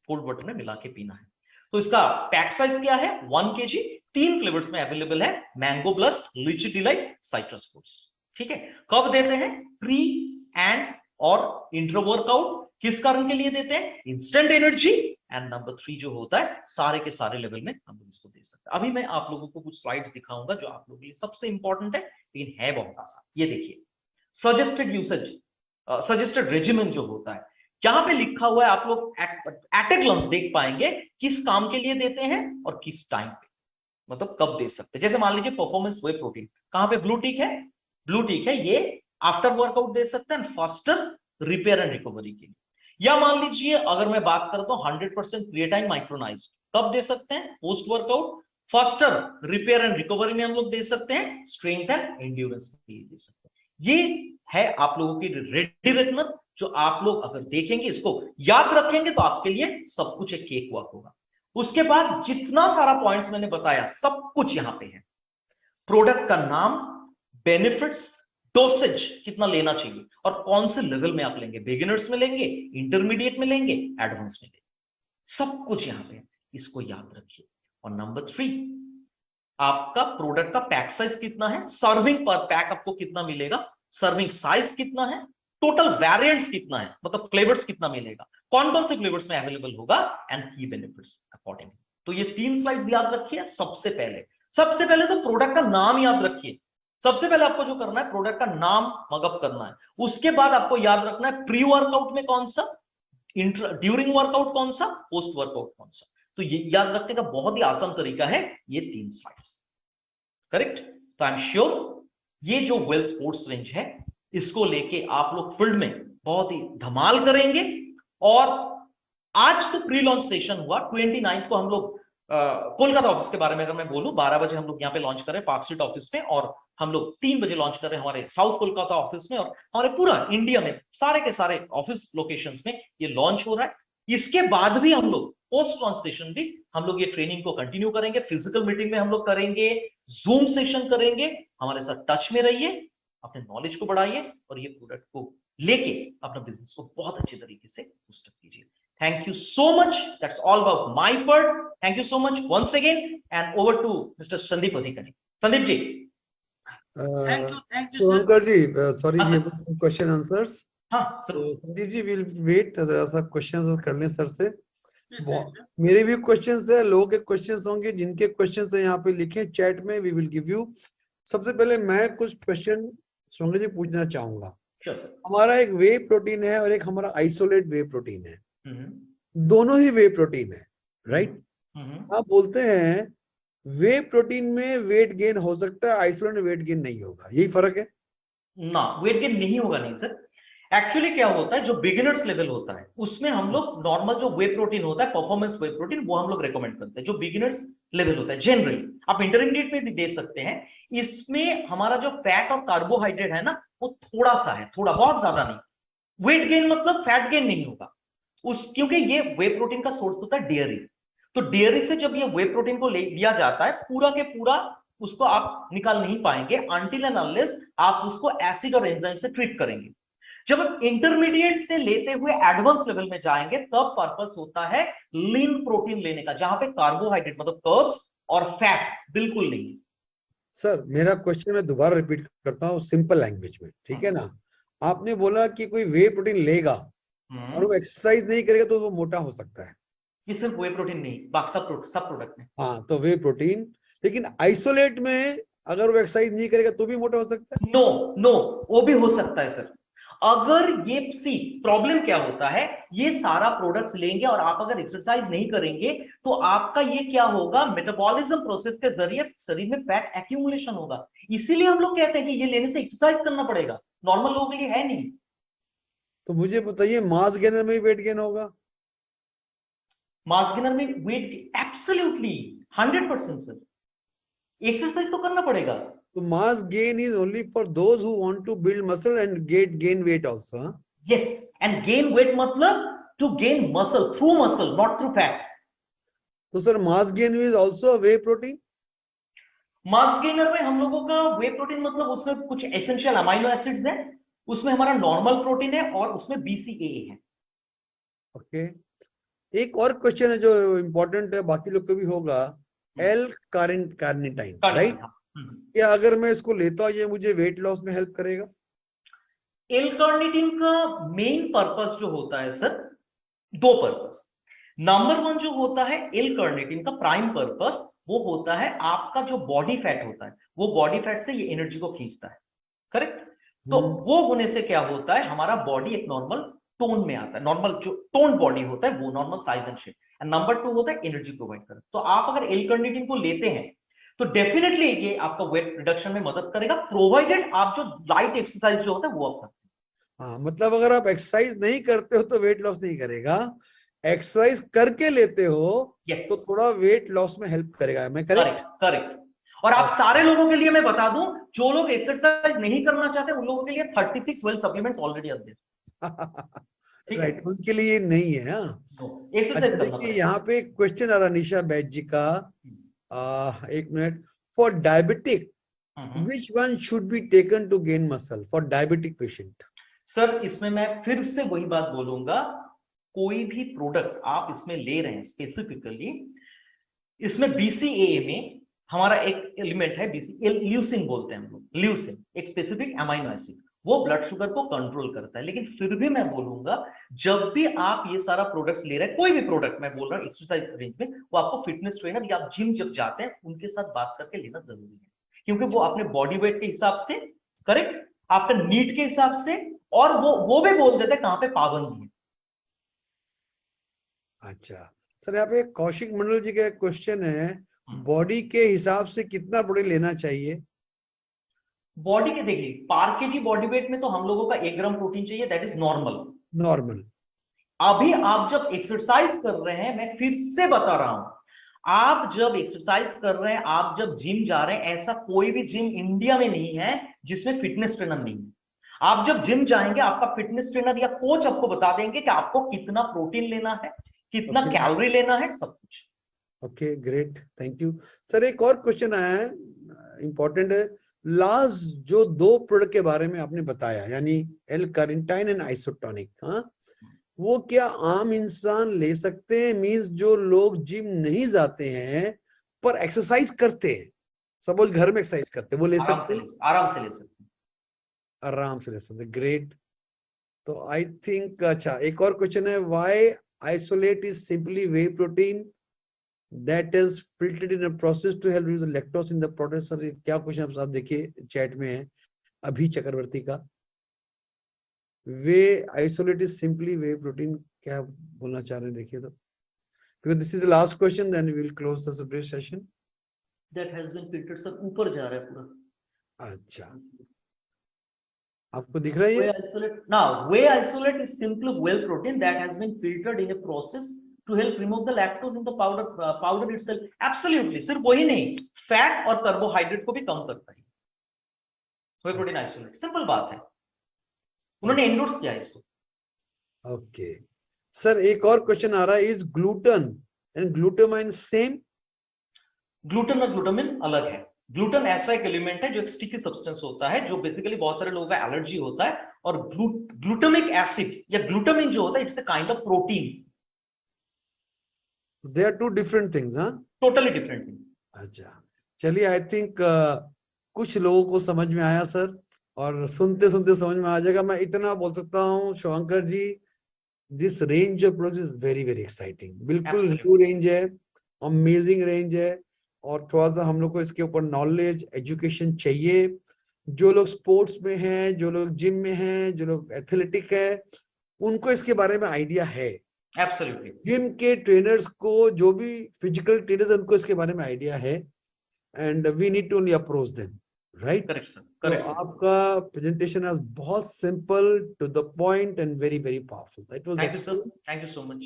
कोल्ड वाटर में मिला के पीना है। तो इसका पैक साइज क्या है? 1 kg, 3 फ्लेवर्स में अवेलेबल है, मैंगो ब्लास्ट, लीची डिलाइट, साइट्रस फ्रूट्स। ठीक है, कब देते हैं? प्री एंड और इंट्रो वर्कआउट। किस कारण के लिए देते हैं? Instant energy. एंड नंबर 3 जो होता है, सारे के सारे लेवल में हम लोग इसको दे सकते हैं। अभी मैं आप लोगों को कुछ स्लाइड्स दिखाऊंगा जो आप लोगों के लिए सबसे इंपॉर्टेंट है, लेकिन है बहुत आसान। ये देखिए, सजेस्टेड यूसेज, सजेस्टेड रेजिमेंट जो होता है, यहां पे लिखा हुआ है, आप लोग एट ए ग्लांस देख पाएंगे किस काम के लिए देते हैं और किस टाइम पे, मतलब कब दे सकते हैं। जैसे मान लीजिए परफॉर्मेंस वे प्रोटीन, कहां पे ब्लू टिक है? ब्लू टिक है, ये आफ्टर वर्कआउट दे सकते हैं, फास्टर रिपेयर एंड रिकवरी के लिए। या मान लीजिए अगर मैं बात करता हूं 100% क्रिएटाइन माइक्रोनाइज्ड, कब दे सकते हैं? Post workout, faster repair and recovery में हम लोग दे सकते हैं, स्ट्रेंथ एंड एंड्योरेंस के लिए दे सकते हैं। ये है आप लोगों की रेडी रेगुलर, जो आप लोग अगर देखेंगे, इसको याद रखेंगे तो आपके लिए सब कुछ एक केक वॉक होगा। उसके बाद जितना सारा पॉइंट्स मैंने बताया सब कुछ यहां पे है। प्रोडक्ट का नाम, बेनिफिट्स, डोसेज कितना लेना चाहिए और कौन से लेवल में आप लेंगे, बिगिनर्स में लेंगे, इंटरमीडिएट में लेंगे, एडवांस में लेंगे, सब कुछ यहां पे है। इसको याद रखिए। और नंबर 3, आपका प्रोडक्ट का पैक साइज कितना है, सर्विंग पर पैक आपको कितना मिलेगा, सर्विंग साइज कितना है, टोटल वेरिएंट्स कितना है, मतलब फ्लेवर्स कितना मिलेगा, कौन कौन से फ्लेवर्स में अवेलेबल होगा, एंड की बेनिफिट्स अकॉर्डिंग। तो ये 3 स्लाइड्स याद रखिए। सबसे पहले तो प्रोडक्ट का नाम याद रखिए। सबसे पहले आपको जो करना है, प्रोडक्ट का नाम मगअप करना है। उसके बाद आपको याद रखना है प्री वर्कआउट में कौन सा, ड्यूरिंग वर्कआउट कौन सा, पोस्ट वर्कआउट कौन सा। तो ये याद रखने का बहुत ही आसान तरीका है ये 3 स्लाइड्स। करेक्ट? तो आई एम श्योर ये जो वेल स्पोर्ट्स रेंज है, इसको लेके आप लोग फील्ड में बहुत ही धमाल करेंगे। और आज तो प्री लॉन्च सेशन हुआ, 29 को हम लोग कोलकाता ऑफिस के बारे में अगर मैं बोलूं, 12 बजे हम लोग यहाँ पे लॉन्च करें पार्क स्ट्रीट ऑफिस में, और हम लोग 3 बजे लॉन्च करें हमारे साउथ कोलकाता ऑफिस में, और हमारे पूरा इंडिया में सारे के सारे ऑफिस लोकेशंस में ये लॉन्च हो रहा है। इसके बाद भी हम लोग पोस्ट लॉन्च सेशन भी हम लोग ये ट्रेनिंग को कंटिन्यू करेंगे, फिजिकल मीटिंग में हम लोग करेंगे, जूम सेशन करेंगे। हमारे साथ टच में रहिए, अपने नॉलेज को बढ़ाइए और ये प्रोडक्ट को लेके अपना बिजनेस को बहुत अच्छे तरीके से बूस्ट अप कीजिए। Thank you so much. That's all about my part. Thank you so much once again, and over to Mr. Sandeep Adhikari. Sandeep ji. Thank you, So sir. Ankar ji, sorry, हाँ, we sir. have some question answers. हाँ, So जरूर. Sandeep ji will wait, जरा सा questions कर लें sir से. Yes, sir. मेरे भी क्वेश्चंस है, लोगों के क्वेश्चंस होंगे, जिनके क्वेश्चंस है यहाँ पे लिखे चैट में, वी विल गिव यू. सबसे पहले मैं कुछ क्वेश्चन सोंगे जी पूछना चाहूंगा. Sure, sir. हमारा एक वे प्रोटीन है और एक हमारा आइसोलेट वे प्रोटीन है. हम्म, दोनों ही वे प्रोटीन है, राइट? हम्म. आप बोलते हैं वे प्रोटीन में वेट गेन हो सकता है, आइसोलेट में वेट गेन नहीं होगा, यही फर्क है? ना, वेट गेन नहीं होगा. नहीं सर, एक्चुअली क्या होता है, जो बिगिनर्स लेवल होता है उसमें हम लोग नॉर्मल जो वे प्रोटीन होता है, परफॉर्मेंस वे प्रोटीन, वो हम लोग रेकमेंड करते हैं. जो बिगिनर्स लेवल होता है जनरली, आप इंटरमीडिएट में भी दे सकते हैं. इसमें हमारा जो फैट और कार्बोहाइड्रेट है ना, वो थोड़ा सा है, थोड़ा, बहुत ज्यादा नहीं. वेट गेन मतलब फैट गेन नहीं होगा क्योंकि ये वे प्रोटीन का सोर्स होता है डेयरी. तो डेयरी से जब ये वे प्रोटीन को लिया जाता है, पूरा के पूरा उसको आप निकाल नहीं पाएंगे अनटिल एंड अनलेस आप उसको एसिड और एंजाइम से ट्रीट करेंगे. जब आप इंटरमीडिएट से लेते हुए एडवांस लेवल में जाएंगे, तब पर्पस होता है लीन प्रोटीन लेने का, जहां पे कार्बोहाइड्रेट मतलब कर्ब्स और फैट बिल्कुल नहीं. सर मेरा क्वेश्चन मैं दोबारा रिपीट करता हूँ सिंपल लैंग्वेज में, ठीक है ना? आपने बोला कि कोई वे प्रोटीन लेगा और वो एक्सरसाइज नहीं करेगा तो वो मोटा हो सकता है. ये सिर्फ वे प्रोटीन नहीं, बाकी सब प्रोडक्ट में. हाँ, तो वे प्रोटीन. लेकिन आइसोलेट में अगर वो एक्सरसाइज नहीं करेगा तो भी मोटा हो सकता है? नो, वो भी हो सकता है सर. अगर ये प्रॉब्लम क्या होता है, ये सारा प्रोडक्ट्स लेंगे और आप अगर एक्सरसाइज नहीं करेंगे तो आपका ये क्या होगा, मेटाबॉलिज्म प्रोसेस के जरिए शरीर में फैट एक्यूमुलेशन होगा. इसीलिए हम लोग कहते हैं कि ये लेने से एक्सरसाइज करना पड़ेगा. नॉर्मल लोगों के लिए है नहीं. तो मुझे बताइए मास गेनर में वेट गेन होगा? मास गेनर में वेट एब्सोल्युटली 100% सर. एक्सरसाइज तो करना पड़ेगा. तो mass gain is only for those who want to build muscle and gain weight also, huh? Yes, and gain weight मतलब to gain muscle through muscle, not through fat. तो sir mass gain is also a whey protein? Mass gainer में हम लोगों का वे protein मतलब उसमें कुछ essential amino acids हैं, उसमें हमारा नॉर्मल प्रोटीन है और उसमें BCAA है. ओके. एक और क्वेश्चन है जो इंपॉर्टेंट है, बाकी लोग को भी होगा. L-carnitine, right? क्या अगर मैं इसको लेता हूँ ये मुझे वेट लॉस में हेल्प करेगा? L-carnitine का मेन पर्पस जो होता है सर, दो पर्पस. नंबर 1 जो होता है L-carnitine का प्राइम पर्पस, वो होता है आपका जो बॉडी फैट होता है, वो बॉडी फैट से ये एनर्जी को खींचता है. करेक्ट? तो वो होने से क्या होता है, हमारा बॉडी एक नॉर्मल टोन में आता है. नॉर्मल जो टोन बॉडी होता है वो normal size and shape. And number 2 होता है एनर्जी प्रोवाइड करना. तो आप अगर L-carnitine को लेते हैं तो डेफिनेटली ये आपका वेट रिडक्शन में मदद करेगा, प्रोवाइडेड आप जो लाइट एक्सरसाइज जो होता है वो आप करते हैं. हाँ, मतलब अगर आप एक्सरसाइज नहीं करते हो तो वेट लॉस नहीं करेगा, एक्सरसाइज करके लेते हो तो थोड़ा वेट लॉस में हेल्प करेगा. मैं करेक्ट? करेक्ट. और आप सारे लोगों के लिए मैं बता दूं, जो लोग एक्सरसाइज नहीं करना चाहते उन लोगों के लिए 36 वेल सप्लीमेंट्स ऑलरेडी आते हैं. राइट, उनके लिए नहीं है. एक्सरसाइज अच्छा, देखिए यहाँ पे एक क्वेश्चन आ रहा निशा बैच जी का. एक minute. For diabetic which one should be taken to gain muscle for diabetic patient? Sir इसमें मैं फिर से वही बात बोलूंगा, कोई भी प्रोडक्ट आप इसमें ले रहे हैं स्पेसिफिकली, इसमें BCAA में हमारा एक एलिमेंट है ल्यूसिन बोलते हैं हम लोग. ल्यूसिन एक स्पेसिफिक अमाइनो एसिड, वो ब्लड शुगर को कंट्रोल करता है. लेकिन फिर भी मैं बोलूंगा, जब भी आप ये सारा प्रोडक्ट्स ले रहे हैं, कोई भी प्रोडक्ट मैं बोल रहा हूँ एक्सरसाइज रेंज में, वो आपको फिटनेस ट्रेनर या आप जिम जब जाते हैं उनके साथ बात करके लेना जरूरी है. क्योंकि वो अपने बॉडी वेट के हिसाब से, करेक्ट, आपका नीड के हिसाब से, और वो भी बोल देते हैं कहां पे पाबंदी है. अच्छा सर, यहाँ पे कौशिक मंडल जी का क्वेश्चन है, बॉडी के हिसाब से कितना प्रोटीन लेना चाहिए? बॉडी के देखिए, पर केजी बॉडी वेट में तो हम लोगों का 1 ग्राम प्रोटीन चाहिए, दैट इज नॉर्मल. अभी आप जब एक्सरसाइज कर रहे हैं, मैं फिर से बता रहा हूं, आप जब एक्सरसाइज कर रहे हैं, आप जब जिम जा रहे हैं, ऐसा कोई भी जिम इंडिया में नहीं है जिसमें फिटनेस ट्रेनर नहीं है. आप जब जिम जाएंगे, आपका फिटनेस ट्रेनर या कोच आपको बता देंगे कि आपको कितना प्रोटीन लेना है, कितना कैलोरी लेना है, सब कुछ. Okay, great, thank you. Sir एक और क्वेश्चन आया है, इंपॉर्टेंट है. लास्ट जो 2 प्रोडक्ट के बारे में आपने बताया, यानी L-carnitine एंड आइसोटोनिक, हाँ, वो क्या आम इंसान ले सकते हैं? मींस जो लोग जिम नहीं जाते हैं पर एक्सरसाइज करते हैं, सपोज घर में एक्सरसाइज करते हैं, वो ले सकते हैं? आराम से ले सकते हैं। आराम से ले सकते हैं। ग्रेट। तो आई थिंक अच्छा एक और क्वेश्चन है, whey isolate is simply whey protein that is filtered in a process to help reduce lactose in the product. Sir क्या क्वेश्चन आप देखिए चैट में है अभी चक्रवर्ती का, whey isolate is simply whey protein, क्या बोलना चाह रहे हैं देखिए तो, because this is the last question, then we will close the today's session. That has been filtered, sir, ऊपर जा रहा है पूरा। अच्छा आपको दिख रहा है ये? Whey isolate, now whey isolate is simply whey protein that has been filtered in a process to help remove the lactose in the powder itself. Absolutely, सिर्फ वही नहीं, फैट और कार्बोहाइड्रेट को भी कम करता है whey protein isolate। सिंपल बात है, उन्होंने एंडोर्स किया है इसको। ओके सर एक और क्वेश्चन आ रहा है, is gluten and glutamine same? Gluten और ग्लूटामिन अलग है। ग्लूटन ऐसा एक एलिमेंट है जो एक स्टिकी सब्सटेंस होता है, जो बेसिकली बहुत सारे लोगों का एलर्जी होता है, और ग्लूटामिक एसिड या ग्लूटामिन जो होता है it's a kind of protein. They are two different things. हाँ, टोटली डिफरेंट थिंग। अच्छा चलिए, आई थिंक कुछ लोगों को समझ में आया सर, और सुनते सुनते समझ में आ जाएगा। मैं इतना बोल सकता हूँ Shubhankar ji, this range of products is very very exciting. बिल्कुल न्यू रेंज है, अमेजिंग रेंज है, और थोड़ा सा हम लोग को इसके ऊपर नॉलेज एजुकेशन चाहिए। जो लोग स्पोर्ट्स में हैं, जो लोग जिम में हैं, जो लोग एथलेटिक है, उनको इसके बारे में आइडिया है। एब्सोल्युटली। जिम के ट्रेनर्स को, जो भी फिजिकल ट्रेनर्स, उनको इसके बारे में आइडिया है, and we need to only approach them, right? Correct sir, तो करेक्ट। आपका प्रेजेंटेशन है बहुत simple, to the point and very very powerful. That was thank you sir, thank you so much.